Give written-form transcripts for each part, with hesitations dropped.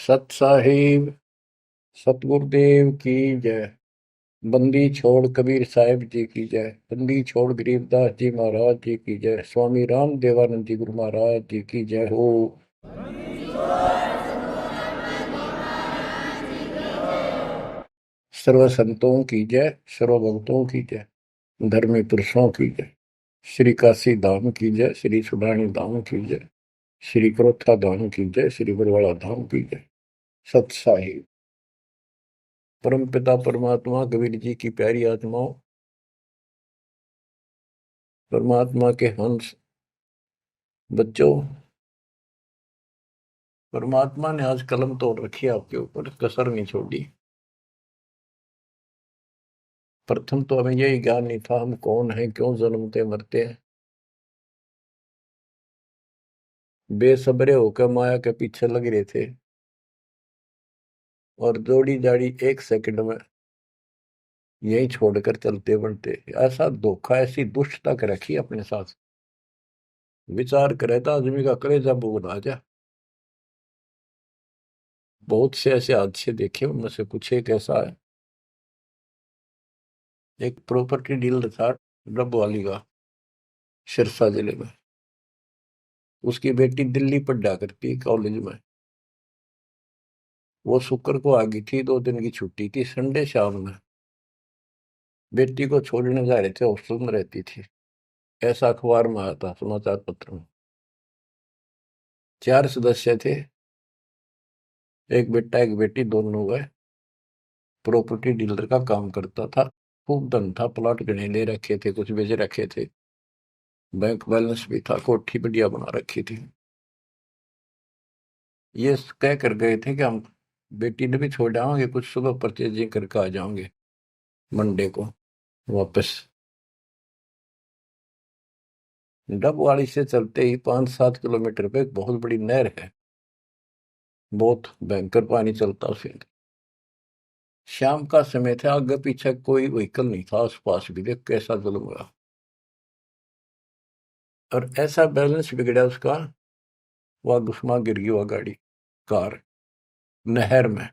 सत साहिब सतगुरुदेव की जय। बंदी छोड़ कबीर साहिब जी की जय। बंदी छोड़ गरीबदास जी महाराज जी की जय। स्वामी राम देवानंद जी गुरु महाराज जी की जय हो। सर्व संतों की जय, सर्व भक्तों की जय, धर्मी पुरुषों की जय। श्री काशी धाम की जय, श्री सुडानी धाम की जय, श्री क्रोथा धाम की जय, श्री बरवाड़ा धाम की जय। सत साहिब परम पिता परमात्मा कबीर जी की प्यारी आत्माओं, परमात्मा के हंस बच्चों, परमात्मा ने आज कलम तोड़ रखी है आपके ऊपर, कसर नहीं छोड़ी। प्रथम तो हमें यही ज्ञान नहीं था हम कौन हैं, क्यों जन्मते मरते हैं। बेसब्रे होकर माया के पीछे लग रहे थे और जोड़ी जाड़ी एक सेकंड में यही छोड़कर चलते बनते। ऐसा धोखा, ऐसी दुष्टता कर रखी अपने साथ। विचार करे तो आदमी का कलेजा बोल आ जा। बहुत से ऐसे हादसे देखे, उनमें से कुछ एक ऐसा है। एक प्रॉपर्टी डीलर था डब वाली का, सिरसा जिले में। उसकी बेटी दिल्ली पढ़ा करती कॉलेज में। वो शुक्र को आ गई थी, 2 दिन की छुट्टी थी, संडे शाम में बेटी को छोड़ने जा रहे थे, हॉस्टल में रहती थी। ऐसा अखबार में आया था, समाचार पत्र में। 4 सदस्य थे, एक बेटा एक बेटी, दोनों गए। प्रॉपर्टी डीलर का काम करता था, खूब धन था, प्लॉट गणे ले रखे थे, कुछ बेच रखे थे, बैंक बैलेंस भी था, कोठी बढ़िया बना रखी थी। ये कह कर गए थे कि हम बेटी ने भी छोड़ आएंगे, कुछ सुबह परचेजिंग करके आ जाओगे मंडे को वापस। डबवाड़ी से चलते ही 5-7 किलोमीटर पे एक बहुत बड़ी नहर है, बहुत भयंकर पानी चलता उसे। शाम का समय था, आगे पीछे कोई व्हीकल नहीं था आसपास भी, देख कैसा जुल्म हुआ। और ऐसा बैलेंस बिगड़ा उसका, वह घुसमा गिर गई वह गाड़ी, कार नहर में।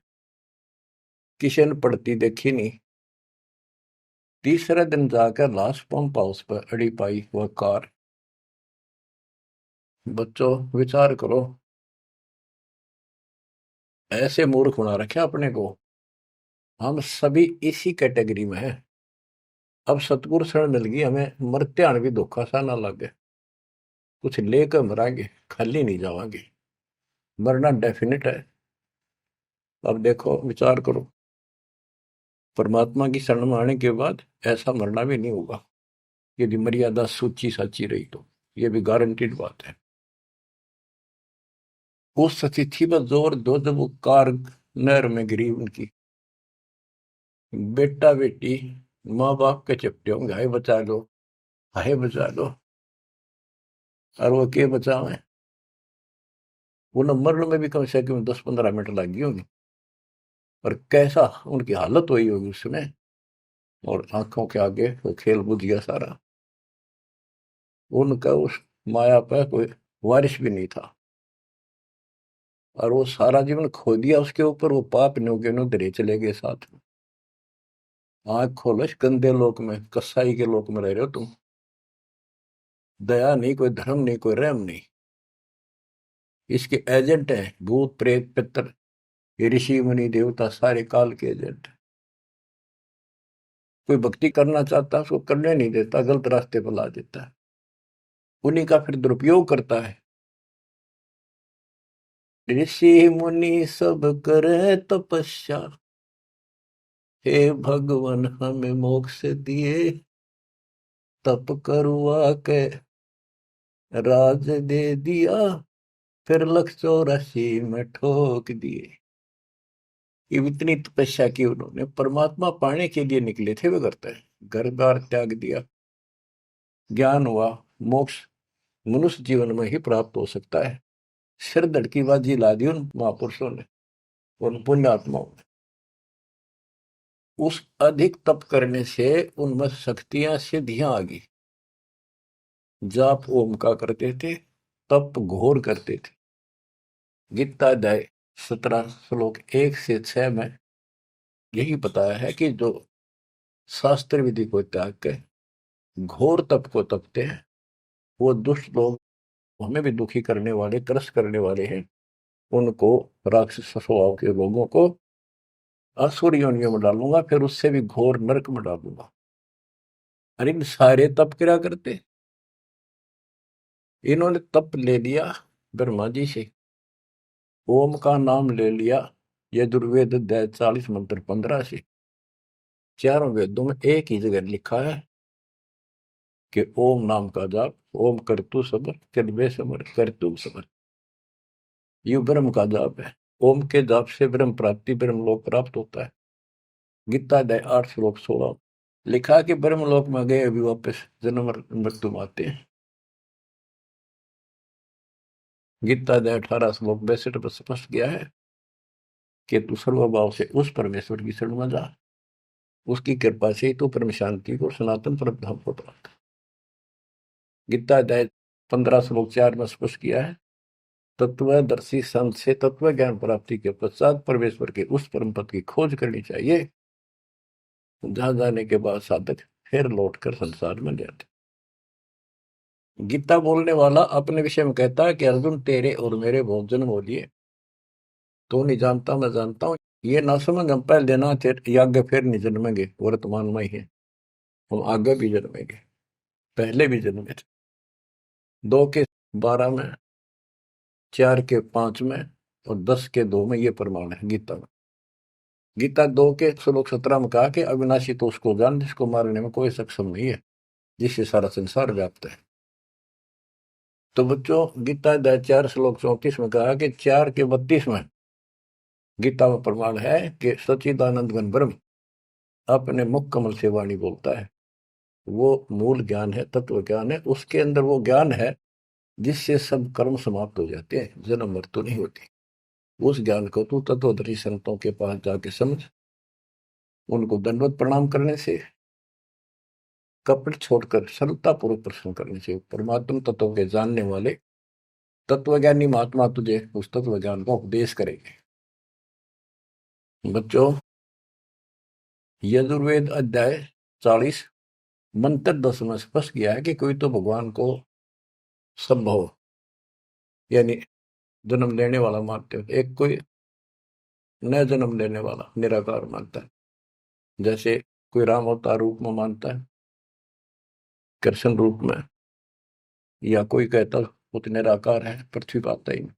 किसी ने पड़ती देखी नहीं। तीसरे दिन जाकर लाश पंप हाउस पर अड़ी पाई वह कार। बच्चों विचार करो, ऐसे मूर्ख बना रखे अपने को। हम सभी इसी कैटेगरी में हैं। अब सतगुरु शरण मिल गई हमें, मरते आने भी धोखा सा ना लगे। कुछ लेकर मरांगे, खाली नहीं जावांगे। मरना डेफिनेट है। अब देखो विचार करो, परमात्मा की शरण में आने के बाद ऐसा मरना भी नहीं होगा, यदि मर्यादा सूची साची रही तो। ये भी गारंटीड बात है। उस स्थिति पर जोर दो जब वो कार नहर में गिरी उनकी। बेटा बेटी माँ बाप के चपटे होंगे, हाय बचा लो, हाय बचा लो। और वो के बचावे, वो न मरने में भी कम से कम 10-15 मिनट लग गई होंगी। और कैसा उनकी हालत हुई होगी उस समय। और आंखों के आगे वो खेल बुझ गया सारा। उनका उस माया पर कोई वारिश भी नहीं था, और वो सारा जीवन खो दिया उसके ऊपर। वो पाप न्योगे नो धरे चले गए साथ में। आंख खोलो, इस गंदे लोक में, कसाई के लोक में रह रहे हो तुम। दया नहीं, कोई धर्म नहीं, कोई रहम नहीं। इसके एजेंट हैं भूत प्रेत पितर, ये ऋषि मुनि देवता, सारे काल के एजेंट। कोई भक्ति करना चाहता है उसको करने नहीं देता, गलत रास्ते पर ला देता है, उन्हीं का फिर दुरुपयोग करता है। ऋषि मुनि सब करे तपस्या, हे भगवान हमें मोक्ष दिए। तप करवा के राज दे दिया, फिर 184 में ठोक दिए। ये इतनी तपस्या की उन्होंने, परमात्मा पाने के लिए निकले थे वे, करते हैं घर बार त्याग दिया। ज्ञान हुआ, मोक्ष मनुष्य जीवन में ही प्राप्त हो सकता है। सिर धड़की बाजी ला दी उन महापुरुषों ने, उन पुण्यात्माओं ने। उस अधिक तप करने से उनमें शक्तियां सिद्धियां आ गई। जाप ओम का करते थे, तप घोर करते थे। गीता अध्याय 17 श्लोक 1 से 6 में यही बताया है कि जो शास्त्र विधि को त्याग के घोर तप को तपते हैं, वो दुष्ट लोग, हमें भी दुखी करने वाले, त्रस्त करने वाले हैं, उनको, राक्षस स्वभाव के लोगों को असुर योनियों में डालूंगा, फिर उससे भी घोर नरक में डालूंगा। अरे इन सारे तप क्या करते, इन्होंने तप ले लिया ब्रह्मा जी से, ओम का नाम ले लिया यजुर्वेद अध्याय 40 मंत्र 15 से। चारों वेदों में एक ही जगह लिखा है कि ओम नाम का जाप, ओम करतु समर कर्मे समर करतु समर, ये ब्रह्म का जाप है। ओम के जाप से ब्रह्म प्राप्ति, ब्रह्म लोक प्राप्त होता है। गीता अध्याय 8 श्लोक 16 लिखा कि ब्रह्म लोक में गए अभी वापस जन्म मृत्यु में आते हैं। गीता अध्याय 18 श्लोक 62 पर स्पष्ट किया है कि तू सर्वभाव से उस परमेश्वर की शरण में जा, उसकी कृपा से तू परम शांति को, सनातन परम धाम को प्राप्त। गीता अध्याय 15 श्लोक 4 में स्पष्ट किया है, तत्वदर्शी संत से तत्व ज्ञान प्राप्ति के पश्चात परमेश्वर के उस परम पद की खोज करनी चाहिए, जहां जाने के बाद साधक फिर लौटकर संसार में जाते। गीता बोलने वाला अपने विषय में कहता है कि अर्जुन तेरे और मेरे बहुत जन्म हो लिए, तो नहीं जानता मैं जानता हूं, ये ना समझ हम पहले ना थे, आगे फिर नहीं जन्मेंगे, वर्तमान में ही है, हम आगे भी जन्मेंगे, पहले भी जन्मे थे। 2 के 12 में, 4 के 5 में और 10 के 2 में ये प्रमाण है गीता में। गीता 2 के श्लोक 17 में कहा कि अविनाशी तो उसको जान जिसको मारने में कोई सक्षम नहीं है, जिससे सारा संसार व्याप्त है। तो बच्चों, गीता अध्याय 4 श्लोक 34 में कहा कि 4 के 32 में गीता में प्रमाण है कि सच्चिदानंद घन ब्रह्म अपने मुख कमल से वाणी बोलता है। वो मूल ज्ञान है, तत्व ज्ञान है, उसके अंदर वो ज्ञान है जिससे सब कर्म समाप्त हो जाते हैं, जन्म मृत्यु नहीं होती। उस ज्ञान को तू तत्वदर्शी संतों के पास जाके समझ, उनको दंडवत प्रणाम करने से, कपट छोड़कर सरलता पूर्वक प्रश्न करने से परमात्मा तत्व के जानने वाले तत्वज्ञानी महात्मा तुझे उस तत्व ज्ञान का उपदेश करेंगे। बच्चों, यजुर्वेद अध्याय 40 मंत्र 10 में स्पष्ट किया है कि कोई तो भगवान को संभव यानी जन्म लेने वाला मानते हो, एक कोई न जन्म लेने वाला निराकार मानता है, जैसे कोई राम अवतार रूप में मानता है, कृष्ण रूप में, या कोई कहता वो तो निराकार है, पृथ्वी पर आता ही नहीं।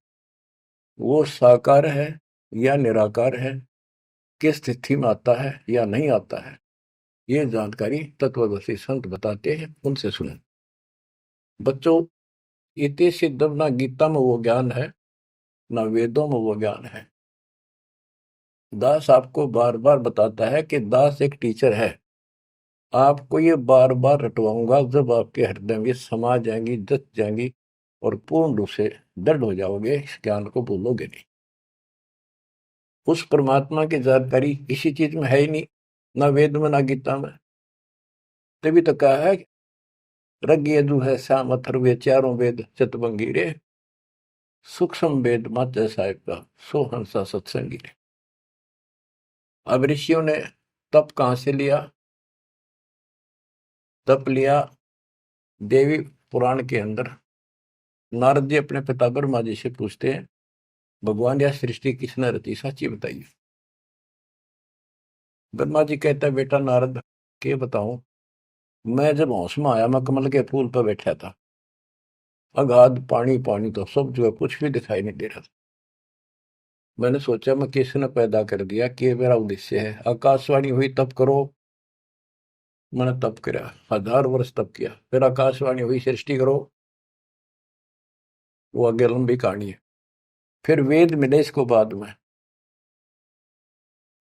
वो साकार है या निराकार है, किस स्थिति में आता है या नहीं आता है, ये जानकारी तत्वदर्शी संत बताते हैं, उनसे सुने। बच्चों, इति सिद्धम, ना गीता में वो ज्ञान है ना वेदों में वो ज्ञान है। दास आपको बार बार बताता है कि दास एक टीचर है, आपको ये बार बार रटवाऊंगा, जब आपके हृदय में समा जाएंगी, जच जाएंगी और पूर्ण रूप से दृढ़ हो जाओगे, इस ज्ञान को भूलोगे नहीं। उस परमात्मा की जानकारी इसी चीज में है ही नहीं, ना वेद में ना गीता में। तभी तो कहा है रग यजु है श्याम अथर्व चारों वेद चतुर्भंगी रे, सूक्ष्म वेद मात्र साहिब का सो हंसा सत्संगी रे। अब ऋषियों ने तप कहां से लिया? तप लिया देवी पुराण के अंदर। नारद जी अपने पिता ब्रह्मा जी से पूछते हैं, भगवान यह सृष्टि किसने रची, सच्ची बताइए। ब्रह्मा जी कहता है, बेटा नारद के बताऊं, मैं जब होश में आया, मैं कमल के फूल पर बैठा था, अगाध पानी पानी तो सब जो है, कुछ भी दिखाई नहीं दे रहा था। मैंने सोचा मैं किसने पैदा कर दिया, कि मेरा उद्देश्य है। आकाशवाणी हुई तप करो, मैंने तप किया, 1000 वर्ष तप किया। फिर आकाशवाणी हुई सृष्टि करो, वो आगे लंबी कहानी है। फिर वेद मिले इसको बाद में,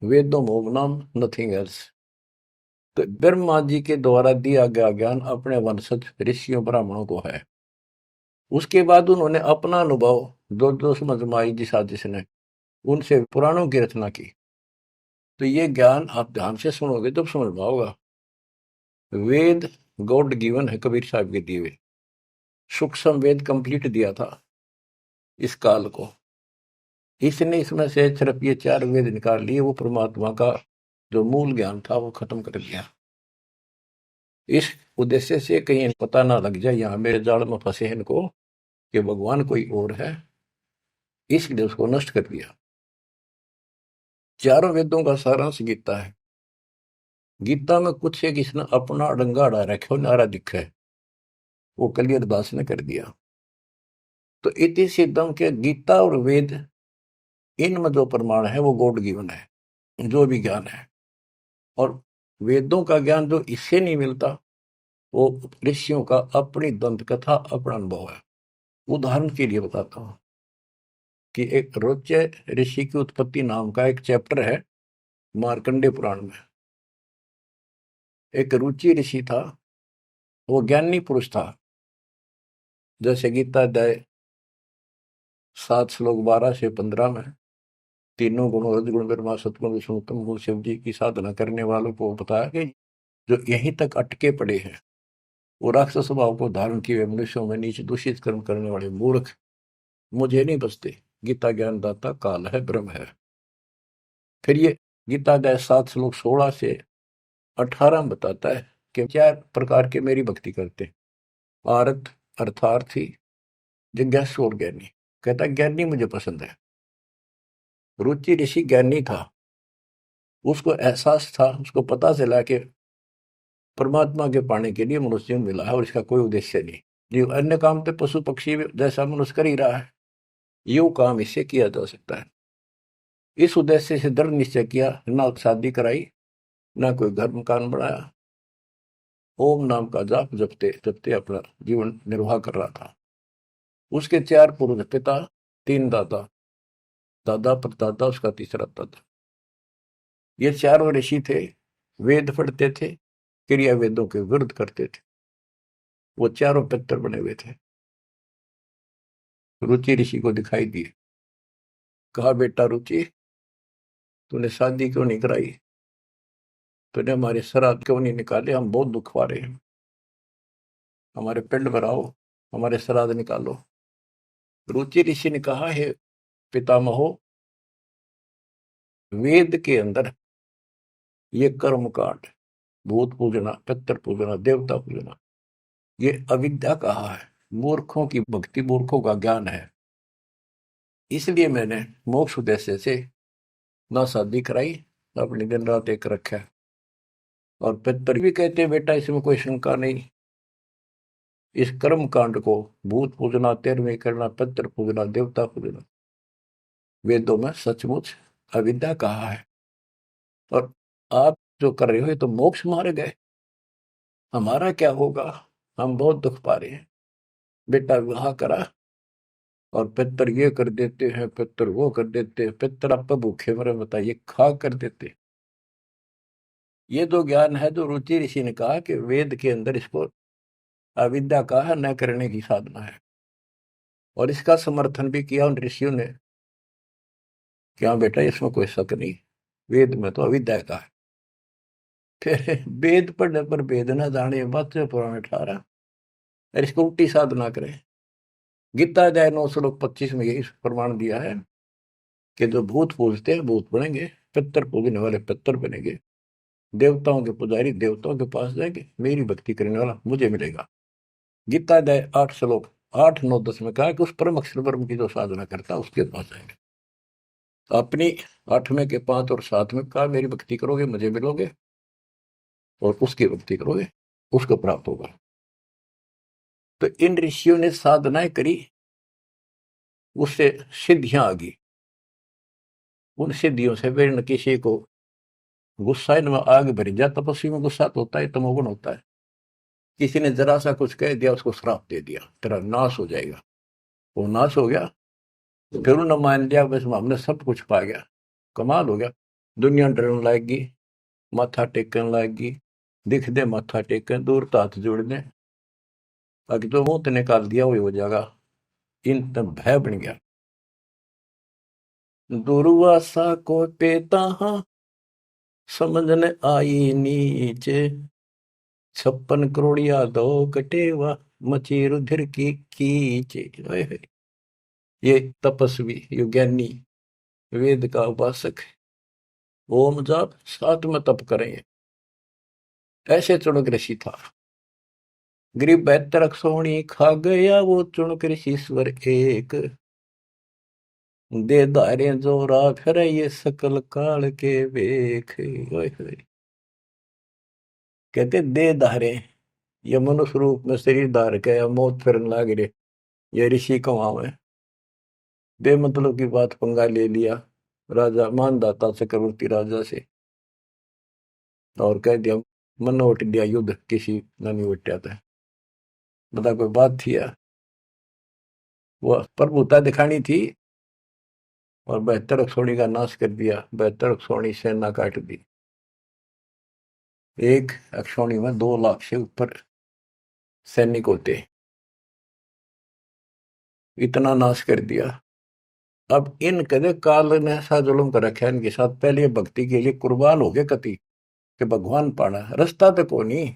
वेदों मोम नाम नथिंग एल्स। तो ब्रह्मा जी के द्वारा दिया गया ज्ञान अपने वंशज ऋषियों ब्राह्मणों को है। उसके बाद उन्होंने अपना अनुभव जो जो समझ में आई जिस आदिश ने, उनसे पुराणों की रचना की। तो ये ज्ञान आप ध्यान से सुनोगे तब समझ में आओगा। वेद गॉड गिवन है, कबीर साहब के दिए हुए। सूक्ष्म वेद कंप्लीट दिया था इस काल को, इसने इसमें से सिर्फ ये 4 वेद निकाल लिए, वो परमात्मा का जो मूल ज्ञान था वो खत्म कर दिया। इस उद्देश्य से कहीं पता ना लग जाए यहाँ मेरे जाल में फंसे हैं इनको कि भगवान कोई और है, इसलिए उसको नष्ट कर दिया। चारों वेदों का सारांश गीता है। गीता में कुछ एक इसने अपना डंगा अड़ा रखे नारा दिखा है, वो कलियर दास ने कर दिया। तो इति सिद्धम के गीता और वेद, इनमें जो प्रमाण है वो गॉड गिवन है, जो भी ज्ञान है। और वेदों का ज्ञान जो इससे नहीं मिलता, वो ऋषियों का अपनी दंत कथा, अपना अनुभव है। उदाहरण के लिए बताता हूं कि एक रोच्य ऋषि की उत्पत्ति नाम का एक चैप्टर है मार्कंडे पुराण में। एक रुचि ऋषि था, वो ज्ञानी पुरुष था। जैसे गीता अध्याय 7 श्लोक 12 से 15 में तीनों गुणों रजगुण ब्रह्मा सतगुण विष्णु उत्तम गुण शिव जी की साधना करने वालों को बताया कि जो यहीं तक अटके पड़े हैं, वो राक्षस स्वभाव को धारण किए हुए मनुष्यों में नीचे दूषित कर्म करने वाले मूर्ख मुझे नहीं बसते। गीता ज्ञानदाता काल है, ब्रह्म है। फिर ये गीता अध्याय 7 श्लोक 16 से 18 में बताता है कि 4 प्रकार के मेरी भक्ति करते हैं, आरत, अर्थार्थी, जिज्ञासु और ज्ञानी। कहता ज्ञानी मुझे पसंद है। रुचि ऋषि ज्ञानी था, उसको एहसास था, उसको पता चला कि परमात्मा के पाने के लिए मनुष्य मिला है और इसका कोई उद्देश्य नहीं। जो अन्य काम तो पशु पक्षी जैसा मनुष्य कर ही रहा है, यो काम इससे किया जा सकता है। इस उद्देश्य से दृढ़ निश्चय किया, ना शादी कराई, ना कोई घर मकान बनाया, ओम नाम का जाप जपते जपते अपना जीवन निर्वाह कर रहा था। उसके 4 पूर्व पिता, 3 दादा, दादा परदादा, उसका तीसरा दादा। ये 4 ऋषि थे, वेद पढ़ते थे, क्रिया वेदों के विरुद्ध करते थे। वो 4 पितर बने हुए थे। रुचि ऋषि को दिखाई दिए, कहा बेटा रुचि, तूने शादी क्यों नहीं कराई, तूने हमारे श्राद्ध क्यों नहीं निकाले, हम बहुत दुख पा रहे हैं, हमारे पिंड भराओ, हमारे श्राद्ध निकालो। रुचि ऋषि ने कहा, हे पितामहो, वेद के अंदर ये कर्म कांड, भूत पूजना, पितर पूजना, देवता पूजना, ये अविद्या कहा है, मूर्खों की भक्ति, मूर्खों का ज्ञान है। इसलिए मैंने मोक्ष उद्देश्य से ना शादी कराई, अपनी दिन रात एक रखा। और पितर भी कहते बेटा इसमें कोई शंका नहीं, इस कर्म कांड को भूत पूजना, 13वें करना, पितर पूजना, देवता पूजना, वेदों में सचमुच अविद्या कहा है। और आप जो कर रहे हो ये तो मोक्ष मारे गए, हमारा क्या होगा, हम बहुत दुख पा रहे हैं। बेटा विवाह करा, और पितर ये कर देते हैं, पितर वो कर देते हैं, पितर आप भूखे मरे बताइए, खा कर देते। ये तो ज्ञान है जो रुचि ऋषि ने कहा कि वेद के अंदर इसको अविद्या का न करने की साधना है। और इसका समर्थन भी किया उन ऋषियों ने, क्या बेटा इसमें कोई शक नहीं, वेद में तो अविद्या का है। फिर वेद पढ़ने पर वेद न जाने, बात पुराने 18, और इसको उल्टी साधना करें। गीता अध्याय 9 श्लोक 25 में यही प्रमाण दिया है कि जो भूत पूजते हैं भूत बनेंगे, पितर पूजने वाले पितर बनेंगे, देवताओं के पुजारी देवताओं के पास जाएंगे, मेरी भक्ति करने वाला मुझे मिलेगा। गीता अध्याय 8 श्लोक 8, 9, 10 में कहा कि उस परम अक्षर ब्रह्म की जो साधना करता है उसके पास जाएंगे। अपनी 8वें के 5 और 7 में कहा मेरी भक्ति करोगे मुझे मिलोगे, और उसकी भक्ति करोगे उसको प्राप्त होगा। तो इन ऋषियों ने साधनाएं करी, उससे सिद्धियां आ गई। उन सिद्धियों से फिर न किसी को गुस्सा, इनमें आग भरी जा, तपस्वी में गुस्सा तो होता है, तमोगुण होता है। किसी ने जरा सा कुछ कह दिया, उसको श्राप दे दिया, तेरा नाश हो जाएगा। वो नाश हो गया, फिर उन्होंने मान लिया बस हमने सब कुछ पा गया, कमाल हो गया। दुनिया डरने लगेगी, माथा टेकने लगेगी, दिख दे माथा टेकन, दूर तो हाथ जोड़ने, अगर तो मुंह निकाल दिया वही हो जाएगा। इन तब भय बन गया। दुर्वासा को पेता हाँ, समझने आई नीचे, 56 करोड़िया दो कटेवा, मची रुधिर की कीचे। ये तपस्वी, ये ज्ञानी, वेद का उपासक है, ओम जाप साथ में तप करें। ऐसे चुनक ऋषि था। गरीब बेहतर सोनी खा गया वो चुनक ऋषि स्वर एक। दे धारे जो राख रे ये सकल काल के वेख। ओए होए। कहते दे धारे, ये मनुष्य रूप में शरीर धार के या मौत फिरन लाग रे, ये ऋषि कमावे। बेमतलब की बात पंगा ले लिया राजा मानदाता चक्रवर्ती राजा से, और कह दिया मन उठ दिया युद्ध किसी न नहीं उठा था। बता कोई बात थी यार, वो प्रभुता दिखानी थी और बेहतर अक्षोणी का नाश कर दिया। बेहतर अक्षोणी सेना काट दी। एक अक्षोणी में 2 लाख से ऊपर सैनिक होते, इतना नाश कर दिया। अब इन कदे काल ने ऐसा जुल्म कर रखा है इनके साथ, पहले भक्ति के लिए कुर्बान हो गए कति कि भगवान पाना रास्ता तो को नहीं,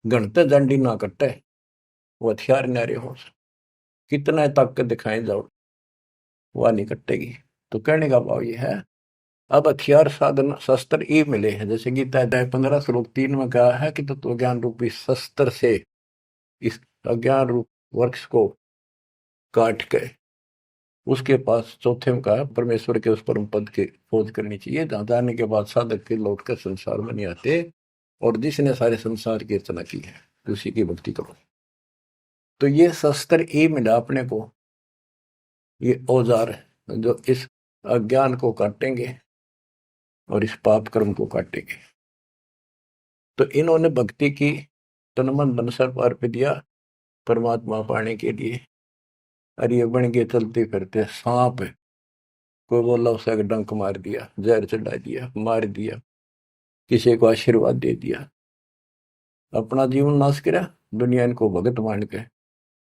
घंटे डंडी ना कटे, वो हथियार नारे हो, कितना ताकत दिखाए जाओ वह नहीं कटेगी। तो कहने का भाव ये है, अब हथियार साधन शस्त्र ये मिले हैं, जैसे गीता अध्याय 15 श्लोक 3 में कहा है कि तत्व ज्ञान रूपी शस्त्र से इस अज्ञान रूप वृक्ष को काट के उसके पास चौथे में कहा परमेश्वर के उस परम पद की खोज करनी चाहिए, जहां जाने के बाद साधक के लौट कर संसार में नहीं आते, और जिसने सारे संसार की रचना की है उसी की भक्ति करो। तो ये शस्त्र ये मिला अपने को, ये औजार जो इस अज्ञान को काटेंगे और इस पाप कर्म को काटेंगे। तो इन्होंने भक्ति की, तन मन धन सर्प अर्पित दिया परमात्मा पाने के लिए। और ये बन के चलते फिरते सांप, कोई बोला उसे डंक मार दिया, जहर चढ़ा दिया, मार दिया, किसी को आशीर्वाद दे दिया, अपना जीवन नाश करा, दुनिया इनको भगत मान के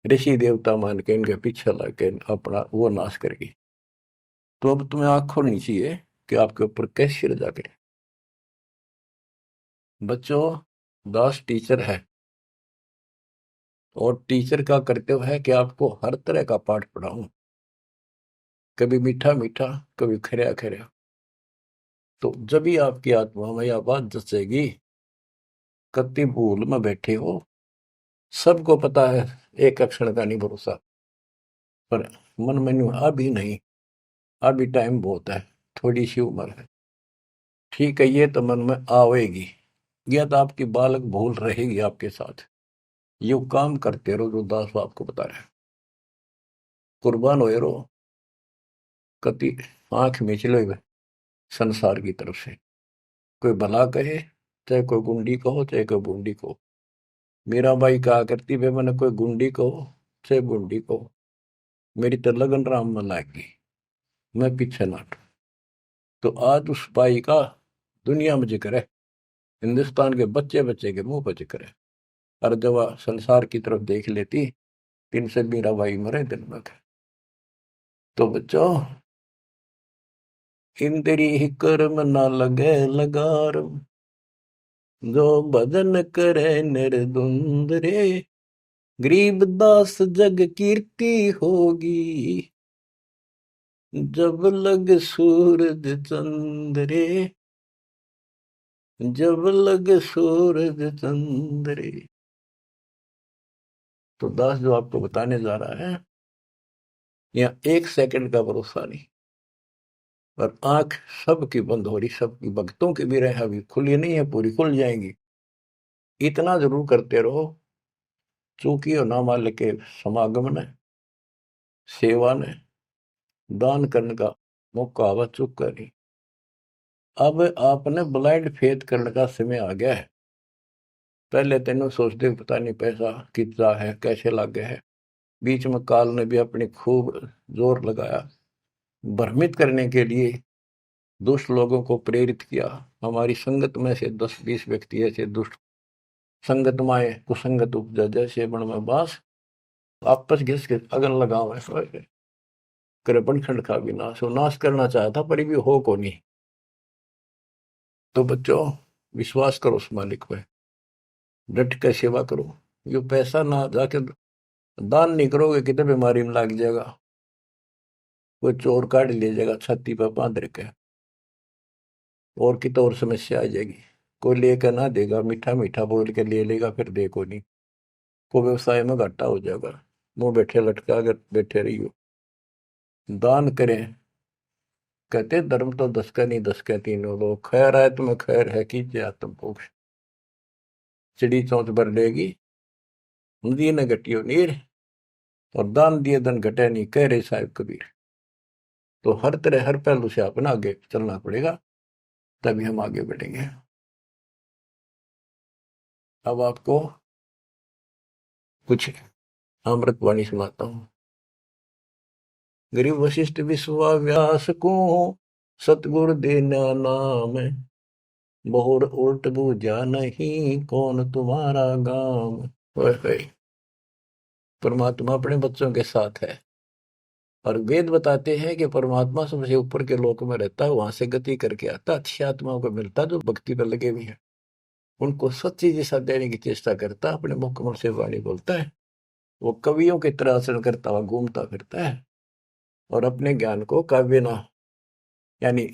ऋषि देवता मान के इनके पीछे लग के अपना वो नाश कर गई। तो अब तुम्हें आंख खोलनी चाहिए कि आपके ऊपर कैसी रजा करे। बच्चों, दास टीचर है, और टीचर का कर्तव्य है कि आपको हर तरह का पाठ पढ़ाऊं, कभी मीठा मीठा, कभी खरा खरा। तो जब भी आपकी आत्मा में यह बात जचेगी, कति भूल में बैठे हो, सबको पता है एक अक्षर का नहीं भरोसा, पर मन में अभी नहीं, अभी टाइम बहुत है, थोड़ी सी उम्र है, ठीक है, ये तो मन में आवेगी, यह तो आपकी बालक भूल रहेगी आपके साथ। यू काम करते रहो जो दास आपको बता रहे हैं, कुर्बान हो रहो, कति आंख मीच लो संसार की तरफ से। कोई भला कहे, चाहे कोई गुंडी कहो, चाहे कोई बूंदी कहो। मेरा भाई कहा करती वे, मैंने कोई गुंडी कहो चाहे बूंदी कहो, मेरी तो लगन राम में लाएगी, मैं पीछे ना हटूं। तो आज उस भाई का दुनिया में जिक्र है, हिंदुस्तान के बच्चे बच्चे के मुंह पर जिक्र है। और जब वह संसार की तरफ देख लेती, दिन से मेरा भाई मरे दिन में। तो बच्चों, इंद्री ही कर्म न लगे लगार, जो भजन करे निर्धुंद रे, गरीब दास जग कीर्ति होगी, जब लग सूरज चंद्रे, जब लग सूरज चंद्रे। तो दास जो आपको बताने जा रहा है, यहाँ 1 सेकंड का भरोसा नहीं, और आंख सबकी बंद हो रही, सबकी भक्तों की भी रहे, अभी खुली नहीं है, पूरी खुल जाएंगी। इतना जरूर करते रहो, चूंकि नाम वाले के समागम ने, सेवा ने, दान करने का मौका आवा चुक करी। अब आपने ब्लाइंड फेथ करने का समय आ गया है। पहले तेनों सोचते पता नहीं पैसा कितना है, कैसे लागे है, बीच में काल ने भी अपनी खूब जोर लगाया भ्रमित करने के लिए, दुष्ट लोगों को प्रेरित किया। हमारी संगत में से 10-20 व्यक्ति ऐसे दुष्ट संगत माए कुसंगत उपजा, जैसे बण में बास, आपस घिस के अगन लगाओ, करे बनखंड का भी नाश हो, नाश करना चाहता पर भी हो को नहीं। तो बच्चों, विश्वास करो उस मालिक पे, डट के सेवा करो। यो पैसा ना जाके दान नहीं करोगे, कितने बीमारी में लग जाएगा। कोई चोर काट ले जाएगा छाती पर बांध रखे, और की तो और समस्या आ जाएगी। कोई लेकर ना देगा, मीठा मीठा बोल के ले लेगा, फिर देखो नहीं, को व्यवसाय में घाटा हो जाएगा। मुंह बैठे लटका कर बैठे रहियो। दान करें, कहते धर्म तो 10 का नहीं 10 का तीनों लोग, खैर है तुम्हें खैर है कीजिए आत्म मोक्ष। चिड़ी चौंच भर लेगी नदी न घटियो नीर, और दान दिए धन घटे नहीं, कह रहे साहिब कबीर। तो हर तरह हर पहलू से अपना आगे चलना पड़ेगा, तभी हम आगे बढ़ेंगे। अब आपको कुछ अमृत वाणी सुनाता हूँ। गरीब वशिष्ठ विश्वाव्यास को सतगुरु देना नाम, बहुर उल्ट बूझा नहीं कौन तुम्हारा गाम। ओए होए, परमात्मा अपने बच्चों के साथ है, और वेद बताते हैं कि परमात्मा सबसे ऊपर के लोक में रहता है, वहां से गति करके आता, अच्छी आत्माओं को मिलता जो भक्ति पर लगे हुए हैं, उनको सच्ची दिशा देने की चेष्टा करता, अपने मुख कमल से वाणी बोलता है। वो कवियों की तरह आचरण करता हुआ घूमता फिरता है, और अपने ज्ञान को काव्य ना यानी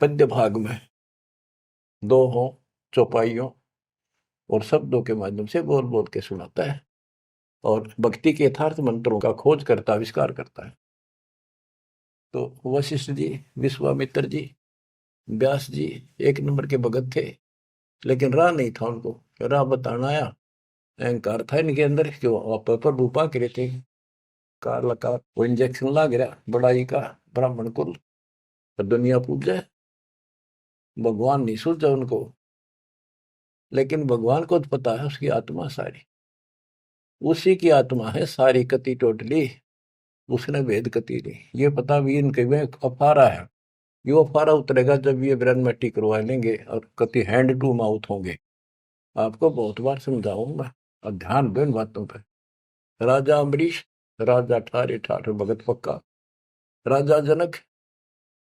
पद्य भाग में दोहों, चौपाइयों और शब्दों के माध्यम से बोल बोल के सुनाता है, और भक्ति के यथार्थ मंत्रों का खोज करता आविष्कार करता है। तो वशिष्ठ जी, विश्वामित्र जी, व्यास जी एक नंबर के भगत थे, लेकिन राह नहीं था उनको, राह बताना आया। अहंकार था इनके अंदर, जो पर रूपा करे थे, कार लकार वो इंजेक्शन लाग रहा बड़ाई का, ब्राह्मण कुल दुनिया पूजा, भगवान नहीं सूझा उनको। लेकिन भगवान को तो पता है उसकी आत्मा सारी, उसी की आत्मा है सारी कति टोटली, उसने भेद कति नहीं। ये पता भी इनके में अफारा है, ये अफारा उतरेगा जब ये ब्रह्म मिट्टी करवा लेंगे और कति हैंड टू माउथ होंगे। आपको बहुत बार समझाऊंगा, और ध्यान दो इन बातों पर। राजा अम्बरीश, राजा ठारे ठाठ भगत पक्का, राजा जनक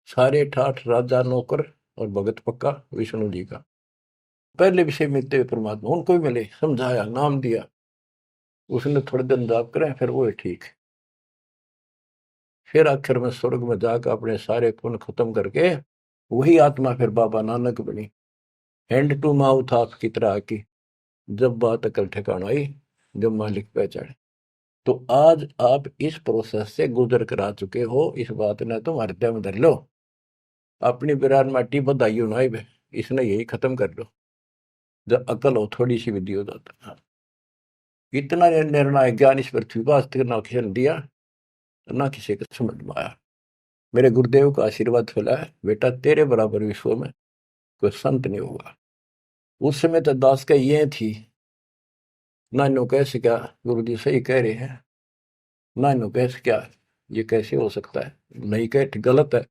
सारे ठाठ राजा नौकर और भगत पक्का विष्णु जी का। पहले विषय मिलते हुए परमात्मा उनको भी मिले, समझाया, नाम दिया, उसने थोड़े दिन जाप करें, फिर वो ठीक। फिर आखिर में स्वर्ग में जाकर अपने सारे पुण्य खत्म करके वही आत्मा फिर बाबा नानक बनी, हैंड टू माउथ आपकी तरह की, जब बात अकल ठिकाना आई, जब मालिक पहचाने। तो आज आप इस प्रोसेस से गुजर कर आ चुके हो, इस बात ने तुम हृदय में धर लो, अपनी बिरान माटी बधाई ना, इसने यही खत्म कर लो, जब अकल हो थोड़ी सी विधि हो जाता। इतना निर्णायक ज्ञान इस पृथ्वी पर आज तक ना किसी ने दिया, ना किसी को समझ में आया। मेरे गुरुदेव का आशीर्वाद फैला है, बेटा तेरे बराबर विश्व में कोई संत नहीं होगा। उस समय तो दास का ये थी, ना नो कैसे क्या गुरु जी सही कह रहे हैं, ना नो कैसे क्या ये कैसे हो सकता है, नहीं कह गलत है,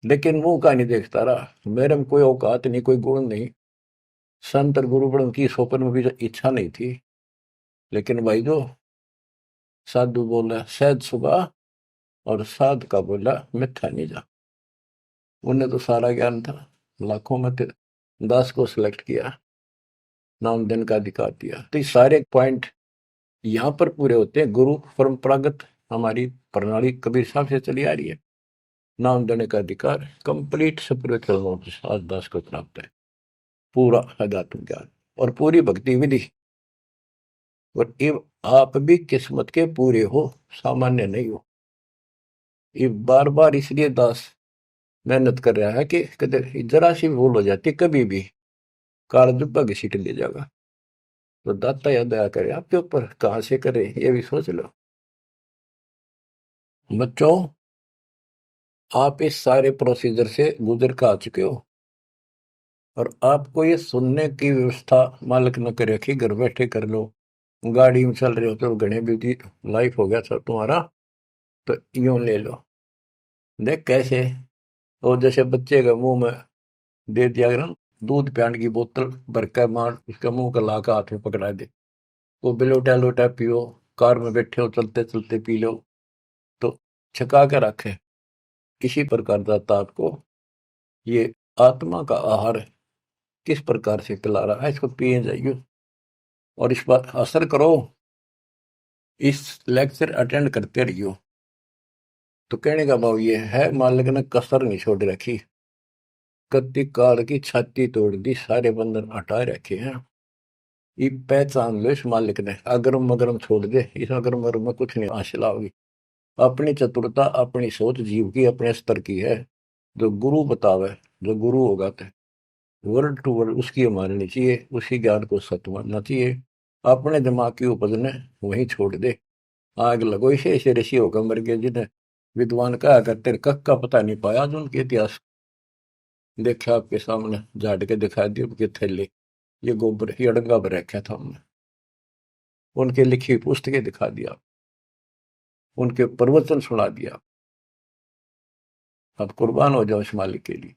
लेकिन मुंह का नहीं देखता रहा। मेरे में कोई औकात नहीं, कोई गुण नहीं, संत और गुरु बन की स्वप्न में भी इच्छा नहीं थी। लेकिन भाई जो साधु बोला सहज सुबह, और साध का बोला मिथ्या नहीं जा। उन्हें तो सारा ज्ञान था, लाखों में दास को सिलेक्ट किया, नाम देने का अधिकार दिया। तो ये सारे पॉइंट यहाँ पर पूरे होते हैं। गुरु परंपरागत हमारी प्रणाली कबीर साहब से चली आ रही है, नाम देने का अधिकार कंप्लीट स्पिरिचुअल नॉलेज आज दास को प्राप्त है, पूरा अध्यात्म ज्ञान और पूरी भक्ति विधि। और ये आप भी किस्मत के पूरे हो, सामान्य नहीं हो। ये बार बार इसलिए दास मेहनत कर रहा है कि कदर जरा सी भूल हो जाती कभी भी काल जुब्बा घसीट ले जाएगा। तो दाता या दया करे आपके ऊपर, कहां से करे ये भी सोच लो। बच्चों, आप इस सारे प्रोसीजर से गुजर कर आ चुके हो, और आपको ये सुनने की व्यवस्था मालिक न करे कि घर बैठे कर लो, गाड़ी में चल रहे हो तो घने बिजी लाइफ हो गया सर तुम्हारा, तो यूं ले लो। देख कैसे, और जैसे बच्चे के मुंह में दे दिया अगर दूध पियान की बोतल भर कर मार, उसका मुंह का ला हाथ में पकड़ा दे, वो बिलोटा लोटा पियो, कार में बैठे हो चलते चलते पी लो, तो छका के रखे। किसी प्रकार दाता आपको ये आत्मा का आहार किस प्रकार से पिला रहा है, इसको पिए जाइए और इस पर असर करो, इस लेक्चर अटेंड करते रहियो। तो कहने का भाव ये है, मालिक ने कसर नहीं छोड़ रखी, कत्ती काल की छाती तोड़ दी, सारे बंधन हटा रखे हैं। ये पहचान लो इस मालिक ने, अगरम मगरम छोड़ दे, इस अगरम मगरम में कुछ नहीं हासिल होगी। अपनी चतुरता अपनी सोच जीव की अपने स्तर की है। जो गुरु बतावे, जो गुरु होगा तो वर्ड टू वर्ड उसकी माननी चाहिए, उसी ज्ञान को सत्य मानना चाहिए। अपने दिमाग की उपज ने वहीं छोड़ दे। आग लगो इसे, ऐसे ऋषि होकर मर गए जिन्हें विद्वान कहा करते, कख का पता नहीं पाया जो उनके इतिहास देखा आपके सामने झाड़ के दिखा दिए उनके थैले, ये गोबर ये अड़ंगा पर रखा था हमने, उनके लिखी पुस्तकें दिखा दिया, उनके प्रवचन सुना दिया। अब कुर्बान हो जाओ इस मालिक के लिए।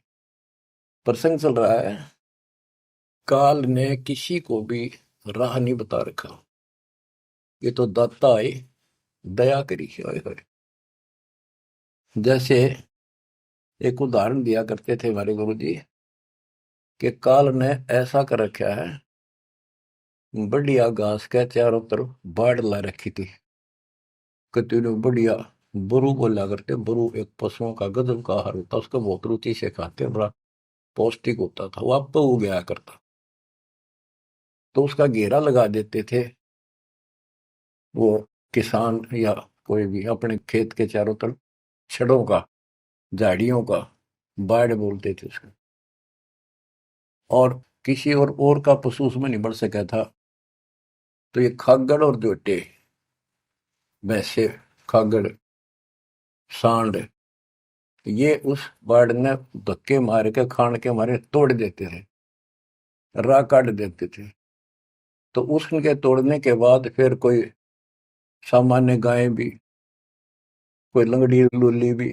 प्रसंग चल रहा है, काल ने किसी को भी राह नहीं बता रखा, ये तो दाता है, दया करी है। जैसे एक उदाहरण दिया करते थे हमारे गुरु जी कि काल ने ऐसा कर रखा है, बढ़िया घास के चारों तरफ बाढ़ ला रखी थी, कतने बढ़िया बरू बोला करते। बरू एक पशुओं का गजब का आहार होता, उसको बहुत रुचि से खाते, बड़ा पौष्टिक होता था, वो अब तो हो गया करता। तो उसका घेरा लगा देते थे वो किसान या कोई भी अपने खेत के चारों तरफ, छड़ों का, झाड़ियों का, बाढ़ बोलते थे उसको। और किसी और का पशु उसमें नहीं बढ़ सका था। तो ये खागड़ और जोटे, भैंसे, खागड़, सांड, ये उस बाढ़ ने धक्के मार के खान के मारे तोड़ देते थे, राह काट देते थे। तो उसके तोड़ने के बाद फिर कोई सामान्य गाय भी, कोई लंगड़ी लूली भी,